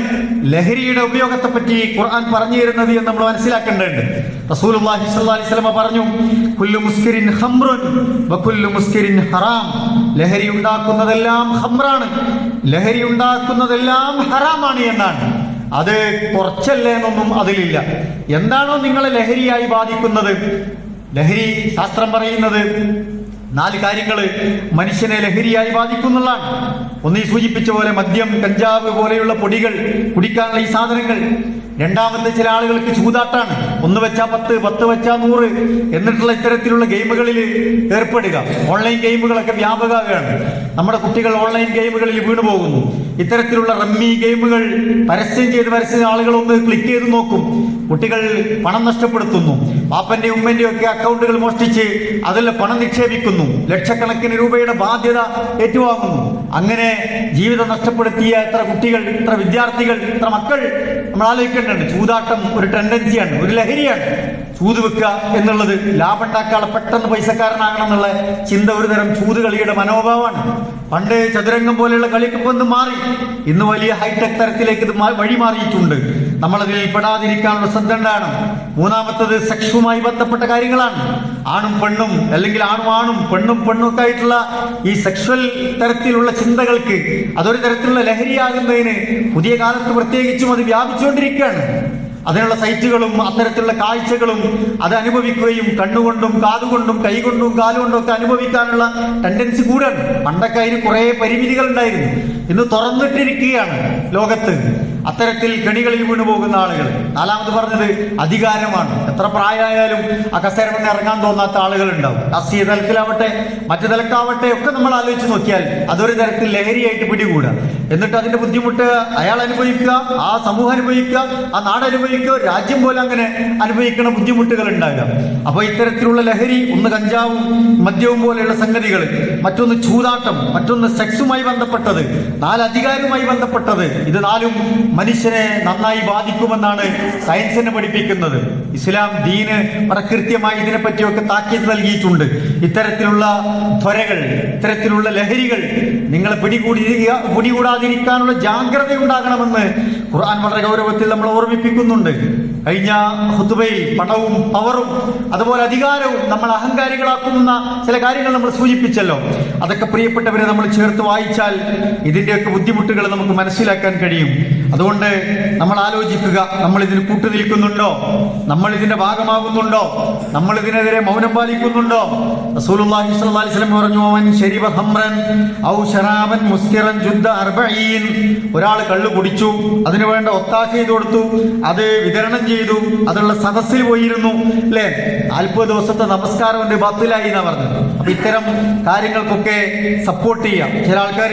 ലഹരിയുടെ ഉപയോഗത്തെ പറ്റി ഖുർആൻ പറഞ്ഞു തരുന്നത് എന്ന് നമ്മൾ മനസ്സിലാക്കേണ്ടതുണ്ട്. റസൂലുള്ളാഹി സ്വല്ലല്ലാഹി അലൈഹി വസല്ലം പറഞ്ഞു, കുല്ലു മുസ്കിരിൻ ഖംറുൻ വകുല്ലു മുസ്കിരിൻ ഹറാം, ലഹരി ഉണ്ടാക്കുന്നതെല്ലാം ഖംറാണ്, ലഹരി ഉണ്ടാക്കുന്നതെല്ലാം ഹറാമാണ് എന്നാണ്. അത് കുറച്ചല്ലേ എന്നൊന്നും അതിലില്ല. എന്താണോ നിങ്ങളെ ലഹരിയായി ബാധിക്കുന്നത്, ലഹരി ശാസ്ത്രം പറയുന്നത് 4 കാര്യങ്ങൾ മനുഷ്യനെ ലഹരിയായി ബാധിക്കുന്നുള്ളതാണ്. ഒന്നീ സൂചിപ്പിച്ച പോലെ മദ്യം, കഞ്ചാവ് പോലെയുള്ള പൊടികൾ, കുടിക്കാനുള്ള ഈ സാധനങ്ങൾ. രണ്ടാമത്തെ ചില ആളുകൾക്ക് ചൂതാട്ടാണ്. 1 വെച്ചാ 10, 10 വെച്ചാ 100 എന്നിട്ടുള്ള ഇത്തരത്തിലുള്ള ഗെയിമുകളിൽ ഏർപ്പെടുക. ഓൺലൈൻ ഗെയിമുകളൊക്കെ വ്യാപകമാണ്. നമ്മുടെ കുട്ടികൾ ഓൺലൈൻ ഗെയിമുകളിൽ വീണുപോകുന്നു. ഇത്തരത്തിലുള്ള റമ്മി ഗെയിമുകൾ പരസ്യം ചെയ്ത് ആളുകൾ ഒന്ന് ക്ലിക്ക് ചെയ്ത് നോക്കും. കുട്ടികൾ പണം നഷ്ടപ്പെടുത്തുന്നു. പാപ്പന്റെയും ഉമ്മന്റെയും ഒക്കെ അക്കൗണ്ടുകൾ മോഷ്ടിച്ച് അതിൽ പണം നിക്ഷേപിക്കുന്നു. ലക്ഷക്കണക്കിന് രൂപയുടെ ബാധ്യത ഏറ്റുവാങ്ങുന്നു. അങ്ങനെ ജീവിതം നഷ്ടപ്പെടുത്തിയ എത്ര കുട്ടികൾ, എത്ര വിദ്യാർത്ഥികൾ, എത്ര മക്കൾ നമ്മൾ ആലോചിക്കേണ്ടതുണ്ട്. ചൂതാട്ടം ഒരു ടെൻഡൻസിയാണ്, ഒരു ലഹരിയാണ്. ചൂത് വെക്കുക എന്നുള്ളത് ലാഭം ഉണ്ടാക്കാനുള്ള, പെട്ടെന്ന് പൈസക്കാരനാകണം എന്നുള്ള ചിന്ത ഒരു തരം ചൂതുകളിയുടെ മനോഭാവമാണ്. പണ്ട് ചതുരംഗം പോലെയുള്ള കളിയൊക്കെ ഒന്ന് മാറി, ഇന്ന് വലിയ ഹൈടെക് തരത്തിലേക്ക് ഇത് വഴി മാറിയിട്ടുണ്ട്. നമ്മളതിൽ പെടാതിരിക്കാനുള്ള ശ്രദ്ധ ഉണ്ടാകണം. മൂന്നാമത്തത് സെക്ഷുമായി ബന്ധപ്പെട്ട കാര്യങ്ങളാണ്. ആണും പെണ്ണും, അല്ലെങ്കിൽ ആണും ആണും പെണ്ണും പെണ്ണും ഒക്കെ ആയിട്ടുള്ള ഈ സെക്ഷൽ തരത്തിലുള്ള ചിന്തകൾക്ക് അതൊരു തരത്തിലുള്ള ലഹരിയാകുന്നതിന് പുതിയ കാലത്ത് പ്രത്യേകിച്ചും അത് വ്യാപിച്ചുകൊണ്ടിരിക്കുകയാണ്. അതിനുള്ള സൈറ്റുകളും അത്തരത്തിലുള്ള കാഴ്ചകളും അത് അനുഭവിക്കുകയും കണ്ണുകൊണ്ടും കാതുകൊണ്ടും കൈകൊണ്ടും കാലുകൊണ്ടും ഒക്കെ അനുഭവിക്കാനുള്ള ടെൻഡൻസി കൂടാണ്. പണ്ടൊക്കെ അതിന് കുറെ പരിമിതികൾ ഉണ്ടായിരുന്നു. ഇന്ന് തുറന്നിട്ടിരിക്കുകയാണ് ലോകത്ത് അത്തരത്തിൽ കെണികളിൽ വീണുപോകുന്ന ആളുകൾ. നാലാമത് പറഞ്ഞത് അധികാരമാണ്. എത്ര പ്രായമായാലും ആ കസേര നിന്ന് ഇറങ്ങാൻ തോന്നാത്ത ആളുകൾ ഉണ്ടാവും. രാഷ്ട്രീയ തലത്തിലാവട്ടെ മറ്റു തലക്കാവട്ടെ ഒക്കെ നമ്മൾ ആലോചിച്ച് നോക്കിയാൽ അതൊരു തരത്തിൽ ലഹരിയായിട്ട് പിടികൂടുക. എന്നിട്ട് അതിന്റെ ബുദ്ധിമുട്ട് അയാൾ അനുഭവിക്കുക, ആ സമൂഹം അനുഭവിക്കുക, ആ നാട് അനുഭവിക്കുക, രാജ്യം പോലെ അങ്ങനെ അനുഭവിക്കുന്ന ബുദ്ധിമുട്ടുകൾ ഉണ്ടാകാം. അപ്പൊ ഇത്തരത്തിലുള്ള ലഹരി, ഒന്ന് കഞ്ചാവും മദ്യവും പോലെയുള്ള സംഗതികൾ, മറ്റൊന്ന് ചൂതാട്ടം, മറ്റൊന്ന് സെക്സുമായി ബന്ധപ്പെട്ടത്, 4 അധികാരവുമായി ബന്ധപ്പെട്ടത്, ഇത് 4ഉം മനുഷ്യനെ നന്നായി ബാധിക്കുമെന്നാണ് സയൻസിനെ പഠിപ്പിക്കുന്നത്. ഇസ്ലാം ദീന് വളരെ കൃത്യമായി ഇതിനെപ്പറ്റിയൊക്കെ താക്കീത് നൽകിയിട്ടുണ്ട്. ഇത്തരത്തിലുള്ള ത്വരകൾ, ഇത്തരത്തിലുള്ള ലഹരികൾ നിങ്ങളെ പിടികൂടാതിരിക്കുക പോകാതിരിക്കാനുള്ള ജാഗ്രത ഉണ്ടാകണമെന്ന് ഖുർആൻ വളരെ ഗൗരവത്തിൽ നമ്മൾ ഓർമ്മിപ്പിക്കുന്നുണ്ട്. കഴിഞ്ഞ ഖുതുബയിൽ പണവും പവറും അതുപോലെ അധികാരവും നമ്മൾ അഹങ്കാരികളാക്കുന്ന ചില കാര്യങ്ങൾ നമ്മൾ സൂചിപ്പിച്ചല്ലോ. അതൊക്കെ പ്രിയപ്പെട്ടവരെ നമ്മൾ ചേർത്ത് വായിച്ചാൽ ഇതിന്റെയൊക്കെ ബുദ്ധിമുട്ടുകൾ നമുക്ക് മനസ്സിലാക്കാൻ കഴിയും. അതുകൊണ്ട് നമ്മൾ ആലോചിക്കുക, നമ്മൾ ഇതിന് കൂട്ടുനിൽക്കുന്നുണ്ടോ, നമ്മൾ ഇതിന്റെ ഭാഗമാകുന്നുണ്ടോ, നമ്മൾ ഇതിനെതിരെ മൗനം പാലിക്കുന്നുണ്ടോ? റസൂലുള്ളാഹി സ്വല്ലല്ലാഹി അലൈഹി വസല്ലം പറഞ്ഞു, "മൻ ശരിബ ഖംറൻ ഔ ശറാബൻ മുസ്കിറൻ ജുദ്ദ 40." ഒരാൾ കള്ളു കുടിച്ചു, അതിനു വേണ്ട ഒത്താശ ചെയ്തു കൊടുത്തു, അത് വിതരണം ചെയ്തു, അതുള്ള സദസ്സിൽ പോയിരുന്നു, അല്ലേ? 40 ദിവസത്തെ നമസ്കാരം എന്റെ ബാത്തിലായി എന്നാ പറഞ്ഞത്. അപ്പൊ ഇത്തരം കാര്യങ്ങൾക്കൊക്കെ സപ്പോർട്ട് ചെയ്യാം. ചില ആൾക്കാർ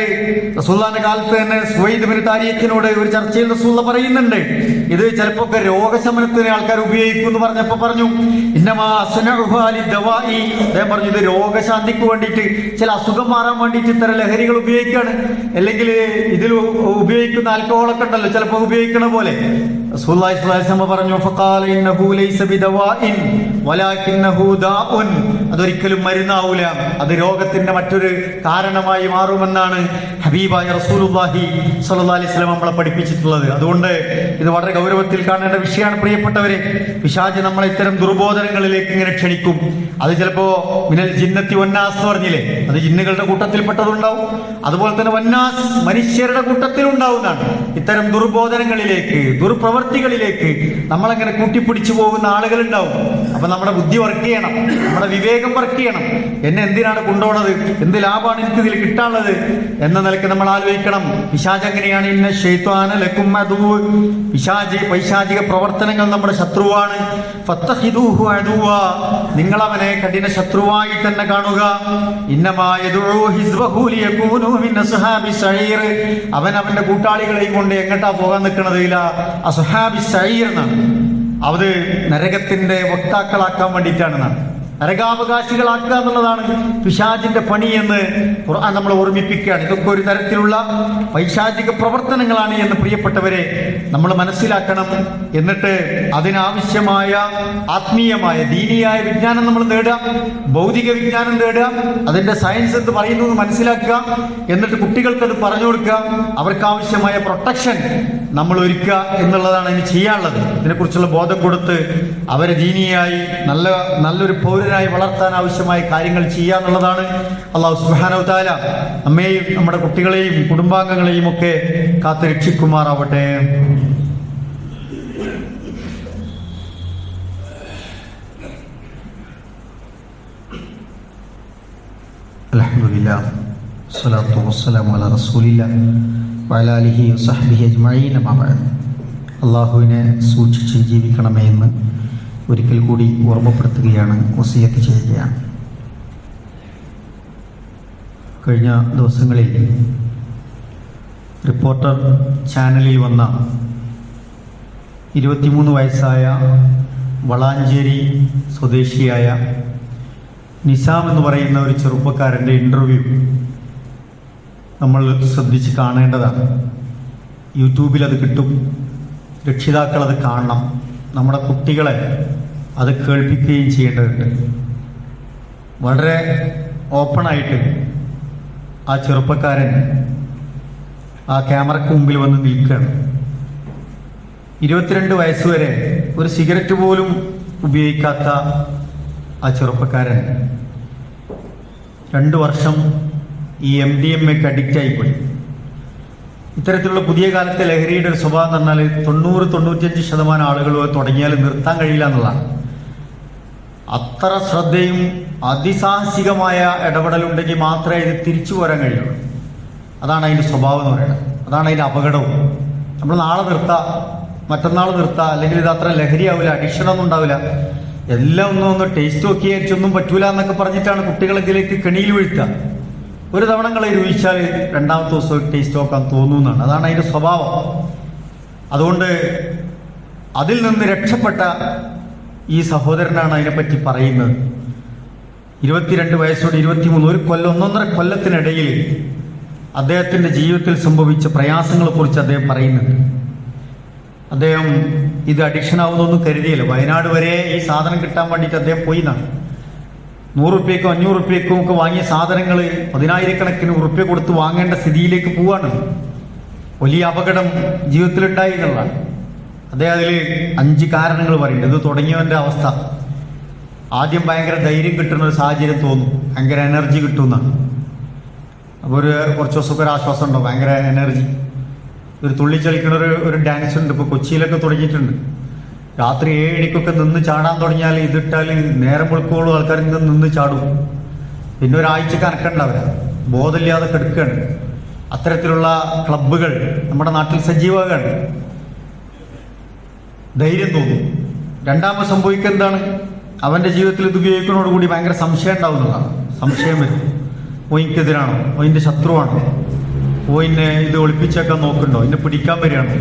റസൂലുള്ളാഹിന്റെ കാലത്ത് തന്നെ സുവൈദ് ബിൻ താരിഖിനോട് ഒരു ചർച്ചയിൽ റസൂലുള്ള പറയുന്നുണ്ട്, ഇത് ചിലപ്പോ രോഗശമനത്തിന് ആൾക്കാർ ഉപയോഗിക്കും എന്ന് പറഞ്ഞപ്പോ പറഞ്ഞു, ഇന്നമാ അസ്നഉഹു ലിദ്ദവാഇ. അദ്ദേഹം പറഞ്ഞു, ഇത് രോഗശാന്തിക്ക് വേണ്ടിയിട്ട്, ചില അസുഖം മാറാൻ വേണ്ടിയിട്ട് ഇത്തരം ലഹരികൾ ഉപയോഗിക്കുകയാണ്. അല്ലെങ്കിൽ ഇതിൽ ഉപയോഗിക്കുന്ന ആൽക്കഹോളൊക്കെ ഉണ്ടല്ലോ, ചിലപ്പോൾ ഉപയോഗിക്കണ പോലെ. റസൂലുള്ളാഹി സ്വല്ലല്ലാഹി അലൈഹി വസല്ലം പറഞ്ഞു, ഫഖാല ഇന്നഹു ലൈസ ബിദവാഇൻ വലാകിന്നഹു ദാഉൻ. അതൊരിക്കലും മരുന്നാവൂല, അത് രോഗത്തിന്റെ മറ്റൊരു കാരണമായി മാറുമെന്നാണ് ഹബീബായ റസൂലുള്ളാഹി സ്വല്ലല്ലാഹി അലൈഹി വസല്ലം നമ്മളെ പഠിപ്പിച്ചിട്ടുള്ളത്. അതുകൊണ്ട് ഇത് വളരെ ഗൗരവത്തിൽ കാണേണ്ട വിഷയമാണ് പ്രിയപ്പെട്ടവരെ. പിശാച് നമ്മളെ ഇത്തരം ദുർബോധനങ്ങളിലേക്ക് ഇങ്ങനെ ക്ഷണിക്കും. അത് ചിലപ്പോ മിനൽ ജിന്നത്തി വന്നാസ് എന്ന് പറഞ്ഞില്ലേ, അത് ജിന്നുകളുടെ കൂട്ടത്തിൽപ്പെട്ടതുണ്ടാവും. അതുപോലെ തന്നെ വന്നാസ് മനുഷ്യരുടെ കൂട്ടത്തിലുണ്ടാവുന്നതാണ്. ഇത്തരം ദുർബോധനങ്ങളിലേക്ക്, ദുർപ്രവർത്തികളിലേക്ക് നമ്മളങ്ങനെ കൂട്ടിപ്പിടിച്ചു പോകുന്ന ആളുകളുണ്ടാവും. അപ്പൊ നമ്മുടെ ബുദ്ധി വർക്ക് ചെയ്യണം, നമ്മുടെ വിവേകം വർക്ക് ചെയ്യണം. എന്നെ എന്തിനാണ് കൊണ്ടുപോണത്, എന്ത് ലാഭമാണ് എനിക്ക് ഇതിൽ കിട്ടാനുള്ളത് എന്ന നിലയ്ക്ക് നമ്മൾ ആലോചിക്കണം. പിശാച് എങ്ങനെയാണ്? ഇന്ന ശൈത്വാന ലക്കും അദുവ്വ്. പൈശാചിക പ്രവർത്തനങ്ങൾ നമ്മുടെ ശത്രുവാണ്. ഫത്തഖിദൂഹു അദുവ്വ. നിങ്ങൾ അവനെ കഠിന ശത്രുവായി തന്നെ കാണുക. ഇന്നമാ യദഉ ഹിസ്ബഹു ലിയകൂനു മിൻ അസ്ഹാബി സഈർ. അവൻ അവന്റെ കൂട്ടാളികളെയും കൊണ്ട് എങ്ങോട്ടാ പോകാൻ നിൽക്കുന്നത്? ഇലാ അസ്ഹാബി സഈർ എന്നാണ്. അത് നരകത്തിന്റെ വക്താക്കളാക്കാൻ വേണ്ടിയിട്ടാണെന്നാണ്, നരകാവകാശികളാക്കുക എന്നുള്ളതാണ് പിശാചിന്റെ പണി എന്ന് ഖുർആൻ നമ്മൾ ഓർമ്മിപ്പിക്കുകയാണ്. ഇതൊക്കെ ഒരു തരത്തിലുള്ള പൈശാചിക പ്രവർത്തനങ്ങളാണ് എന്ന് പ്രിയപ്പെട്ടവരെ നമ്മൾ മനസ്സിലാക്കണം. എന്നിട്ട് അതിനാവശ്യമായ ആത്മീയമായ ദീനിയായ വിജ്ഞാനം നമ്മൾ നേടുക, ഭൗതിക വിജ്ഞാനം നേടുക, അതിന്റെ സയൻസ് എന്ന് പറയുന്നത് മനസ്സിലാക്കുക. എന്നിട്ട് കുട്ടികൾക്ക് അത് പറഞ്ഞു കൊടുക്കുക, അവർക്ക് ആവശ്യമായ പ്രൊട്ടക്ഷൻ നമ്മൾ ഒരുക്കുക എന്നുള്ളതാണ് അതിന് ചെയ്യാനുള്ളത്. ഇതിനെക്കുറിച്ചുള്ള ബോധം കൊടുത്ത് അവരെ ദീനിയായി നല്ലൊരു പൗരനായി വളർത്താൻ ആവശ്യമായ കാര്യങ്ങൾ ചെയ്യാന്നുള്ളതാണ്. അല്ലാഹു സുബ്ഹാനഹു വ തആല നമ്മെയും നമ്മുടെ കുട്ടികളെയും കുടുംബാംഗങ്ങളെയും ഒക്കെ കാത്തു രക്ഷിക്കുമാറാവട്ടെ. അൽഹംദുലില്ലാഹ് വസ്സലാത്തു വസ്സലാമു അലാ റസൂലില്ലാഹ് വഅലാ ആലിഹി വസഹ്ബിഹി അജ്മഈൻ. അമ്മാ ബഅദ്. അല്ലാഹുവിനെ സൂക്ഷിച്ച് ജീവിക്കണമേ എന്ന് ഒരിക്കൽ കൂടി ഓർമ്മപ്പെടുത്തുകയാണ്, വസിയത്ത് ചെയ്യുകയാണ്. കഴിഞ്ഞ ദിവസങ്ങളിൽ റിപ്പോർട്ടർ ചാനലിൽ വന്ന 23 വയസ്സായ വളാഞ്ചേരി സ്വദേശിയായ നിസാം എന്ന് പറയുന്ന ഒരു ചെറുപ്പക്കാരൻ്റെ ഇൻ്റർവ്യൂ നമ്മൾ ശ്രദ്ധിച്ച് കാണേണ്ടതാണ്. യൂട്യൂബിൽ അത് കിട്ടും, രക്ഷിതാക്കൾ അത് കാണണം, നമ്മുടെ കുട്ടികളെ അത് കേൾപ്പിക്കുകയും ചെയ്യേണ്ടതുണ്ട്. വളരെ ഓപ്പണായിട്ട് ആ ചെറുപ്പക്കാരൻ ആ ക്യാമറയ്ക്ക് മുമ്പിൽ വന്ന് നിൽക്കുകയാണ്. 22 വയസ്സുവരെ ഒരു സിഗരറ്റ് പോലും ഉപയോഗിക്കാത്ത ആ ചെറുപ്പക്കാരൻ 2 വർഷം ഈ MDMAക്ക് അഡിക്റ്റായിപ്പോയി. ഇത്തരത്തിലുള്ള പുതിയ കാലത്തെ ലഹരിയുടെ ഒരു സ്വഭാവം എന്ന് പറഞ്ഞാൽ 90-95% ആളുകൾ തുടങ്ങിയാൽ നിർത്താൻ കഴിയില്ല എന്നുള്ളതാണ്. അത്ര ശ്രദ്ധയും അതിസാഹസികമായ ഇടപെടലുണ്ടെങ്കിൽ മാത്രമേ ഇത് തിരിച്ചു പോരാൻ കഴിയുള്ളൂ. അതാണ് അതിൻ്റെ സ്വഭാവം എന്ന് പറയുന്നത്, അതാണ് അതിൻ്റെ അപകടവും. നമ്മൾ നാളെ നിർത്താം, മറ്റന്നാൾ നിർത്താം, അല്ലെങ്കിൽ ഇത് അത്ര ലഹരിയാവില്ല, അഡിക്ഷനൊന്നും ഉണ്ടാവില്ല, എല്ലാം ഒന്ന് ടേസ്റ്റ് നോക്കിയൊന്നും പറ്റൂല എന്നൊക്കെ പറഞ്ഞിട്ടാണ് കുട്ടികളെ ഇതിലേക്ക് കെണിയിൽ വീഴ്ത്തുക. ഒരു തവണ രുചിച്ചാൽ രണ്ടാമത്തെ ദിവസം ടേസ്റ്റ് നോക്കാൻ തോന്നുന്നതാണ്, അതാണ് അതിൻ്റെ സ്വഭാവം. അതുകൊണ്ട് അതിൽ നിന്ന് രക്ഷപ്പെട്ട ഈ സഹോദരനാണ് അതിനെപ്പറ്റി പറയുന്നത്. 22 വയസ്സോട് 23, ഒരു കൊല്ലം 1.5 കൊല്ലത്തിനിടയിൽ അദ്ദേഹത്തിൻ്റെ ജീവിതത്തിൽ സംഭവിച്ച പ്രയാസങ്ങളെക്കുറിച്ച് അദ്ദേഹം പറയുന്നുണ്ട്. അദ്ദേഹം ഇത് അഡിക്ഷൻ ആവുന്നൊന്നും കരുതിയല്ലോ. വയനാട് വരെ ഈ സാധനം കിട്ടാൻ വേണ്ടിയിട്ട് അദ്ദേഹം പോയി എന്നാണ്. 100 റുപ്യക്കും 500 റുപ്യക്കും ഒക്കെ വാങ്ങിയ സാധനങ്ങൾ 10,000 കണക്കിന് ഉറുപ്പ്യ കൊടുത്ത് വാങ്ങേണ്ട സ്ഥിതിയിലേക്ക് പോവാണ്. വലിയ അപകടം ജീവിതത്തിലുണ്ടായി എന്നുള്ളതാണ്. അദ്ദേഹം അതിൽ 5 കാരണങ്ങൾ പറയുന്നുണ്ട്. ഇത് തുടങ്ങിയവൻ്റെ അവസ്ഥ ആദ്യം ഭയങ്കര ധൈര്യം കിട്ടുന്ന ഒരു സാഹചര്യം തോന്നും, ഭയങ്കര എനർജി കിട്ടുമെന്നാണ്. അപ്പോൾ കുറച്ച് ദിവസമൊക്കെ ഒരു ആശ്വാസം ഉണ്ടാവും, ഭയങ്കര എനർജി. ഒരു തുള്ളിച്ചളിക്കുന്ന ഒരു ഡാൻസ് ഉണ്ട്, ഇപ്പോൾ കൊച്ചിയിലൊക്കെ തുടങ്ങിയിട്ടുണ്ട്. രാത്രി 7 മണിക്കൊക്കെ നിന്ന് ചാടാൻ തുടങ്ങിയാൽ ഇതിട്ടാൽ നേരം വെളുക്കോളും ആൾക്കാർ നിന്ന് ചാടും. പിന്നെ ഒരാഴ്ചക്ക് അനക്കണ്ടാവില്ല, ബോധമില്ലാതെ കെടുക്കുകയാണ്. അത്തരത്തിലുള്ള ക്ലബ്ബുകൾ നമ്മുടെ നാട്ടിൽ സജീവമാകാണ്. ധൈര്യം തോന്നും. രണ്ടാമത് സംഭവിക്കുക എന്താണ്? അവൻ്റെ ജീവിതത്തിൽ ഇത് ഉപയോഗിക്കുന്നതോടുകൂടി ഭയങ്കര സംശയം ഉണ്ടാവുന്നതാണ്. സംശയം വരും. ഓയിക്കെതിരാണോ, ഓയിൻ്റെ ശത്രുവാണോ, ഓയിനെ ഇത് ഒളിപ്പിച്ചേക്കാൻ നോക്കുന്നുണ്ടോ, എന്നെ പിടിക്കാൻ വരികയാണോ,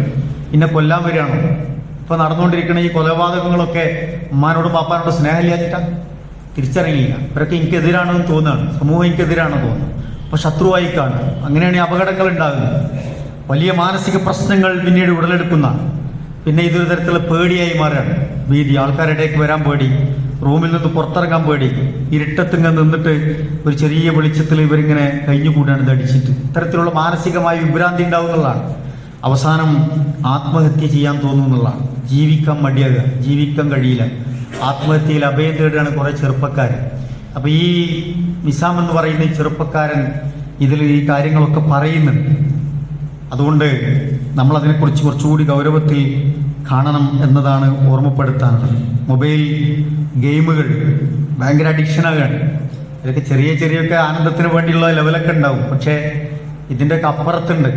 എന്നെ കൊല്ലാൻ വരികയാണോ? ഇപ്പൊ നടന്നുകൊണ്ടിരിക്കുന്ന ഈ കൊലപാതകങ്ങളൊക്കെ ഉമ്മാനോടും പാപ്പാനോടും സ്നേഹമില്ലാച്ചിട്ടാ തിരിച്ചറിയില്ല. ഇവരൊക്കെ എനിക്കെതിരാണെന്ന് തോന്നുകയാണ്, സമൂഹം എനിക്കെതിരാണെന്ന് തോന്നുന്നു. അപ്പൊ ശത്രുവായി കാണുക. അങ്ങനെയാണ് ഈ അപകടങ്ങൾ ഉണ്ടാകുന്നത്. വലിയ മാനസിക പ്രശ്നങ്ങൾ പിന്നീട് ഉടലെടുക്കുന്ന, പിന്നെ ഇതൊരു തരത്തിലുള്ള പേടിയായി മാറുകയാണ്. ഭീതി, ആൾക്കാരുടെ ഇടയ്ക്ക് വരാൻ പേടി, റൂമിൽ നിന്ന് പുറത്തിറങ്ങാൻ പേടി, ഇരുട്ടത്തിങ്ങ് നിന്നിട്ട് ഒരു ചെറിയ വെളിച്ചത്തിൽ ഇവരിങ്ങനെ കഴിഞ്ഞുകൂടാണ് ഇതടിച്ചിട്ട്. ഇത്തരത്തിലുള്ള മാനസികമായ വിഭ്രാന്തി ഉണ്ടാവുന്നതാണ്. അവസാനം ആത്മഹത്യ ചെയ്യാൻ തോന്നുന്നതാണ്. ജീവിക്കാൻ മടിയാകുക, ജീവിക്കാൻ കഴിയില്ല. ആത്മഹത്യയിൽ അഭയം തേടുകയാണ് കുറേ ചെറുപ്പക്കാർ. അപ്പൊ ഈ നിസാം എന്ന് പറയുന്ന ഈ ചെറുപ്പക്കാരൻ ഇതിൽ ഈ കാര്യങ്ങളൊക്കെ പറയുന്നുണ്ട്. അതുകൊണ്ട് നമ്മളതിനെക്കുറിച്ച് കുറച്ചുകൂടി ഗൗരവത്തിൽ കാണണം എന്നതാണ് ഓർമ്മപ്പെടുത്താനുള്ളത്. മൊബൈൽ ഗെയിമുകൾ ഭയങ്കര അഡിക്ഷനാകാണ്. ഇതൊക്കെ ചെറിയൊക്കെ ആനന്ദത്തിന് വേണ്ടിയുള്ള ലെവലൊക്കെ ഉണ്ടാവും. പക്ഷേ ഇതിൻ്റെയൊക്കെ അപ്പുറത്തുണ്ട്.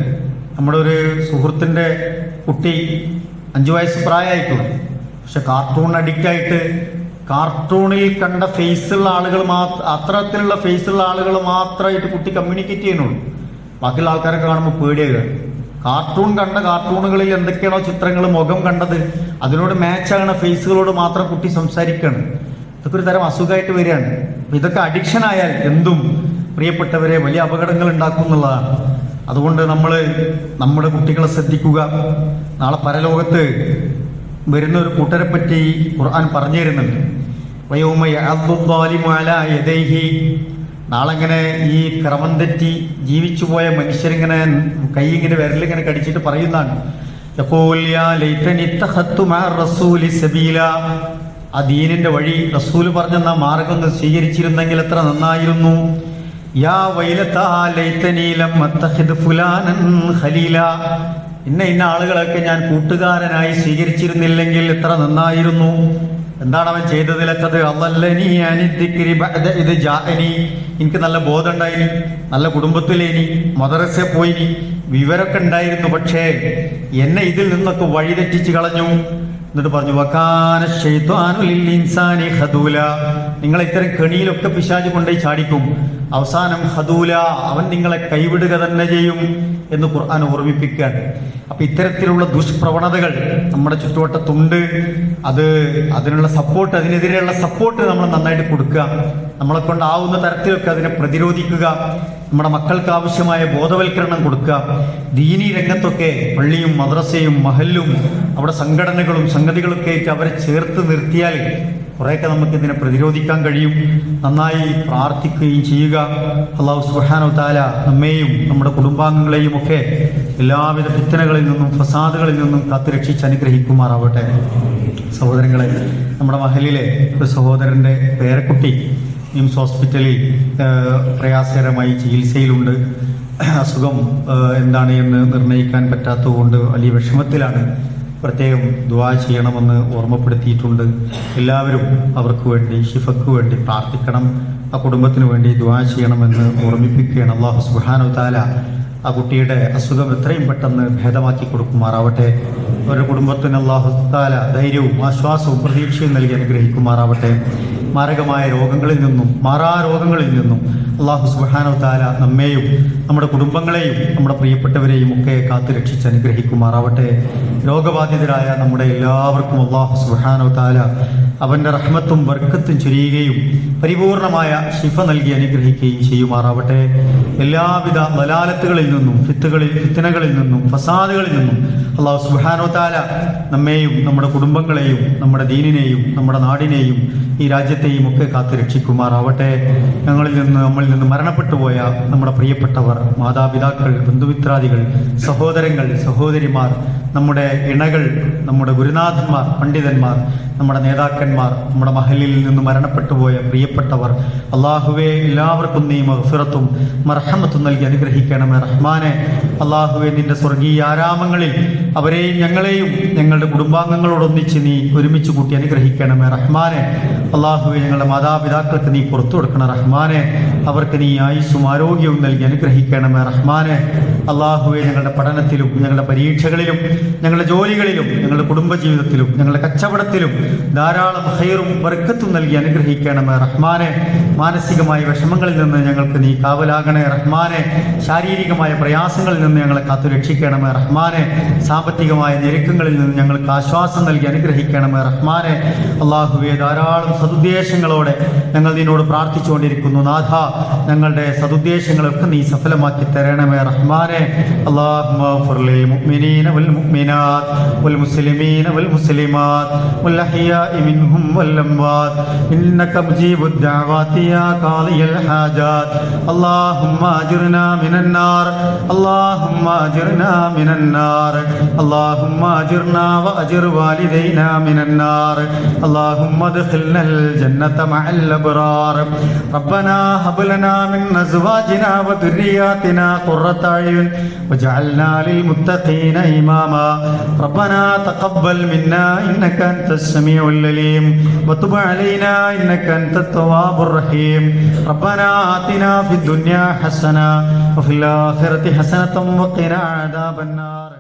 നമ്മുടെ ഒരു സുഹൃത്തിൻ്റെ കുട്ടി 5 വയസ്സ് പ്രായമായിട്ടുള്ളൂ. പക്ഷെ കാർട്ടൂൺ അഡിക്റ്റായിട്ട് കാർട്ടൂണിൽ കണ്ട ഫേസുള്ള ആളുകൾ അത്തരത്തിലുള്ള ഫേസുള്ള ആളുകൾ മാത്രമായിട്ട് കുട്ടി കമ്മ്യൂണിക്കേറ്റ് ചെയ്യുന്നുള്ളൂ. ബാക്കിയുള്ള ആൾക്കാരൊക്കെ കാണുമ്പോൾ പേടിയാകുക. കാർട്ടൂൺ കണ്ട കാർട്ടൂണുകളിൽ എന്തൊക്കെയാണോ ചിത്രങ്ങൾ മുഖം കണ്ടത് അതിനോട് മാച്ചാകുന്ന ഫേസുകളോട് മാത്രം കുട്ടി സംസാരിക്കുകയാണ്. ഇതൊക്കെ ഒരു തരം അസുഖമായിട്ട് വരികയാണ്. ഇതൊക്കെ അഡിക്ഷൻ ആയാൽ എന്തും പ്രിയപ്പെട്ടവരെ വലിയ അപകടങ്ങൾ ഉണ്ടാക്കും എന്നുള്ളതാണ്. അതുകൊണ്ട് നമ്മൾ നമ്മുടെ കുട്ടികളെ ശ്രദ്ധിക്കുക. നാളെ പരലോകത്ത് വരുന്ന ഒരു കൂട്ടരെ പറ്റി ഖുർആൻ പറഞ്ഞു തരുന്നുണ്ട്. നാളെങ്ങനെ ഈ ക്രമം തെറ്റി ജീവിച്ചു പോയ മനുഷ്യരിങ്ങനെ കൈയിങ്ങനെ വിരലിങ്ങനെ കടിച്ചിട്ട് പറയുന്നതാണ്, ആ ദീനിന്റെ വഴി റസൂല് പറഞ്ഞെന്ന മാർഗം സ്വീകരിച്ചിരുന്നെങ്കിൽ എത്ര നന്നായിരുന്നു. യാ വൈലത്താ ലൈതനീ ലം അത്തഖിദ് ഫുലാനൻ ഖലീല, ഇന്ന ആളുകളൊക്കെ ഞാൻ കൂട്ടുകാരനായി സ്വീകരിച്ചിരുന്നില്ലെങ്കിൽ എത്ര നന്നായിരുന്നു. എന്താണ് അവൻ ചെയ്തതിലൊക്കത്? അളല്ലനീ അനി ദിക്രി ബഅദ ഇദ് ജാഅനി, എനിക്ക് നല്ല ബോധം ഉണ്ടായിനി, നല്ല കുടുംബത്തിലേനി, മദ്രസ പോയിനി, വിവരമൊക്കെ ഉണ്ടായിരുന്നു. പക്ഷേ എന്നെ ഇതിൽ നിന്നൊക്കെ വഴിതെറ്റിച്ച് കളഞ്ഞു. എന്നിട്ട് പറഞ്ഞു വകാന ശൈത്വാനു ലിൽ ഇൻസാനി ഖദൂല, നിങ്ങളെ ഇത്തരം കെണിയിലൊക്കെ പിശാച് കൊണ്ടുപോയി ചാടിക്കും. അവസാനം ഖദൂല, അവൻ നിങ്ങളെ കൈവിടുക തന്നെ ചെയ്യും എന്ന് ഖുർആൻ ഓർമ്മിപ്പിക്കുകയാണ്. അപ്പൊ ഇത്തരത്തിലുള്ള ദുഷ്പ്രവണതകൾ നമ്മുടെ ചുറ്റുവട്ടത്തുണ്ട്. അതിനുള്ള സപ്പോർട്ട്, അതിനെതിരെയുള്ള സപ്പോർട്ട് നമ്മൾ നന്നായിട്ട് കൊടുക്കുക. നമ്മളെ കൊണ്ടാവുന്ന തരത്തിലൊക്കെ അതിനെ പ്രതിരോധിക്കുക. നമ്മുടെ മക്കൾക്ക് ആവശ്യമായ ബോധവൽക്കരണം കൊടുക്കുക. ദീനീ രംഗത്തൊക്കെ പള്ളിയും മദ്രസയും മഹല്ലും അവിടെ സംഘടനകളും സംഗതികളൊക്കെ ആയിട്ട് അവരെ ചേർത്ത് നിർത്തിയാൽ കുറേയൊക്കെ നമുക്ക് ഇതിനെ പ്രതിരോധിക്കാൻ കഴിയും. നന്നായി പ്രാർത്ഥിക്കുകയും ചെയ്യുക. അല്ലാഹു സുബ്ഹാനഹു വ തആല നമ്മെയും നമ്മുടെ കുടുംബാംഗങ്ങളെയും ഒക്കെ എല്ലാവിധ ഫിത്നകളിൽ നിന്നും ഫസാദുകളിൽ നിന്നും കാത്തുരക്ഷിച്ച് അനുഗ്രഹിക്കുമാറാവട്ടെ. സഹോദരങ്ങളെ, നമ്മുടെ മഹലിലെ ഒരു സഹോദരൻ്റെ പേരക്കുട്ടി നിംസ് ഹോസ്പിറ്റലിൽ പ്രയാസകരമായി ചികിത്സയിലുണ്ട്. അസുഖം എന്താണ് എന്ന് നിർണ്ണയിക്കാൻ പറ്റാത്തതുകൊണ്ട് വലിയ വിഷമത്തിലാണ്. പ്രത്യേകം ദുആ ചെയ്യണമെന്ന് ഓർമ്മപ്പെടുത്തിയിട്ടുണ്ട്. എല്ലാവരും അവർക്ക് വേണ്ടി ഷിഫക്ക് വേണ്ടി പ്രാർത്ഥിക്കണം. ആ കുടുംബത്തിന് വേണ്ടി ദുആ ചെയ്യണമെന്ന് ഓർമ്മിപ്പിക്കുകയാണ്. അല്ലാഹു സുബ്ഹാനഹു വ തആല ആ കുട്ടിയുടെ അസുഖം എത്രയും പെട്ടെന്ന് ഭേദമാക്കി കൊടുക്കുമാറാവട്ടെ. അവരുടെ കുടുംബത്തിന് അല്ലാഹു തആല ധൈര്യവും ആശ്വാസവും പ്രതീക്ഷയും നൽകി അനുഗ്രഹിക്കുമാറാവട്ടെ. മാരകമായ രോഗങ്ങളിൽ നിന്നും മാറാരോഗങ്ങളിൽ നിന്നും അല്ലാഹു സുബ്ഹാനഹു വ തആല നമ്മെയും നമ്മുടെ കുടുംബങ്ങളെയും നമ്മുടെ പ്രിയപ്പെട്ടവരെയും ഒക്കെ കാത്തു രക്ഷിച്ച് അനുഗ്രഹിക്കുമാറാവട്ടെ. രോഗബാധിതരായ നമ്മുടെ എല്ലാവർക്കും അല്ലാഹു സുബ്ഹാനഹു വ തആല അവൻ്റെ റഹ്മത്തും ബർക്കത്തും ചൊരിയുകയും പരിപൂർണമായ ശിഫ നൽകി അനുഗ്രഹിക്കുകയും ചെയ്യുമാറാവട്ടെ. എല്ലാവിധ ദലാലത്തുകളിൽ നിന്നും ഫിത്നകളിൽ നിന്നും ഫസാദുകളിൽ നിന്നും അല്ലാഹു സുബ്ഹാനഹു വ തആല നമ്മെയും നമ്മുടെ കുടുംബങ്ങളെയും നമ്മുടെ ദീനിനെയും നമ്മുടെ നാടിനെയും ഈ രാജ്യത്തെയും ഒക്കെ കാത്തു രക്ഷിക്കുമാറാവട്ടെ. ഞങ്ങളിൽ നിന്ന് നമ്മൾ നമ്മളിൽ നിന്ന് മരണപ്പെട്ടു പോയ നമ്മുടെ പ്രിയപ്പെട്ടവർ, മാതാപിതാക്കൾ, ബന്ധുമിത്രാദികൾ, സഹോദരങ്ങൾ, സഹോദരിമാർ, നമ്മുടെ ഇണകൾ, നമ്മുടെ ഗുരുനാഥന്മാർ, പണ്ഡിതന്മാർ, നമ്മുടെ നേതാക്കന്മാർ, നമ്മുടെ മഹലിൽ നിന്ന് മരണപ്പെട്ടു പോയ പ്രിയപ്പെട്ടവർ, അള്ളാഹുവെ എല്ലാവർക്കും നീ മഗ്ഫിറത്തും മർഹമത്തും നൽകി അനുഗ്രഹിക്കണമേ റഹ്മാനെ. അള്ളാഹുവെ നിന്റെ സ്വർഗീയ ആരാമങ്ങളിൽ അവരെയും ഞങ്ങളെയും ഞങ്ങളുടെ കുടുംബാംഗങ്ങളോടൊന്നിച്ച് നീ ഒരുമിച്ച് കൂട്ടി അനുഗ്രഹിക്കണമേ റഹ്മാനെ. അള്ളാഹുവെ ഞങ്ങളുടെ മാതാപിതാക്കൾക്ക് നീ പുറത്തു കൊടുക്കണം റഹ്മാനെ. അവർക്ക് നീ ആയുസ്സും ആരോഗ്യവും നൽകി അനുഗ്രഹിക്കണമേ റഹ്മാനെ. അള്ളാഹുവെ ഞങ്ങളുടെ പഠനത്തിലും ഞങ്ങളുടെ പരീക്ഷകളിലും ഞങ്ങളുടെ ജോലികളിലും ഞങ്ങളുടെ കുടുംബജീവിതത്തിലും ഞങ്ങളുടെ കച്ചവടത്തിലും ധാരാളം ഖൈറും ബർക്കത്തും നൽകി അനുഗ്രഹിക്കണമേ റഹ്മാനെ. മാനസികമായ വിഷമങ്ങളിൽ നിന്ന് ഞങ്ങൾക്ക് നീ കാവലാകണേ റഹ്മാനെ. ശാരീരികമായ പ്രയാസങ്ങളിൽ നിന്ന് ഞങ്ങളെ കാത്തു രക്ഷിക്കണമേ റഹ്മാനെ. സാമ്പത്തികമായ ഞെരുക്കങ്ങളിൽ നിന്ന് ഞങ്ങൾക്ക് ആശ്വാസം നൽകി അനുഗ്രഹിക്കണമേ റഹ്മാനെ. അള്ളാഹുവെ ധാരാളം സതുദ്ദേശങ്ങളോടെ ഞങ്ങൾ നിന്നോട് പ്രാർത്ഥിച്ചുകൊണ്ടിരിക്കുന്നു നാഥ. ഞങ്ങളുടെ സതുദ്ദേശങ്ങളൊക്കെ നീ സഫലമാക്കി തരണമേ റഹ്മാനെ. അല്ലാഹുമ്മ ഗ്ഫിർ ലിൽ മുഅ്മിനീന വൽ മുഅ്മിനാത്ത് വൽ മുസ്ലിമീന വൽ മുസ്ലിമാത്ത് വൽ അഹ്യാഇ മിൻഹും വൽ അംവാത്ത് ഇന്നക മുജീബുദ് ദഅവാതി യാ ഖാദിയൽ ഹാജാത്ത്. അല്ലാഹുമ്മ അജിർനാ മിനൻ നാർ, അല്ലാഹുമ്മ അജിർനാ മിനൻ നാർ, അല്ലാഹുമ്മ അജിർനാ വ അജിർ വാലിദൈനാ മിനൻ നാർ, അല്ലാഹുമ്മ അദ്ഖിൽനൽ ജന്നത മഅൽ അബ്റാർ. റബ്ബനാ ഹബ് ലനാ മിൻ അസ്വാജിനാ വ ദുർരിയാതിനാ ഖുർറത അയ്യുൻ വജഅൽനാ ലിൽ മുത്തഖീന ഇമാമാ. റബ്ബനാ തഖബ്ബൽ മിന്നാ ഇന്നക അൻതസ് സമീഉൽ അലീം വതുബ് അലൈനാ ഇന്നക അൻതത് തവ്വാബുർ റഹീം. റബ്ബനാ ആതിനാ ഫിദ് ദുനിയാ ഹസന വഫിൽ ആഖിറതി ഹസനതൻ വഖിനാ അദാബൻ നാർ.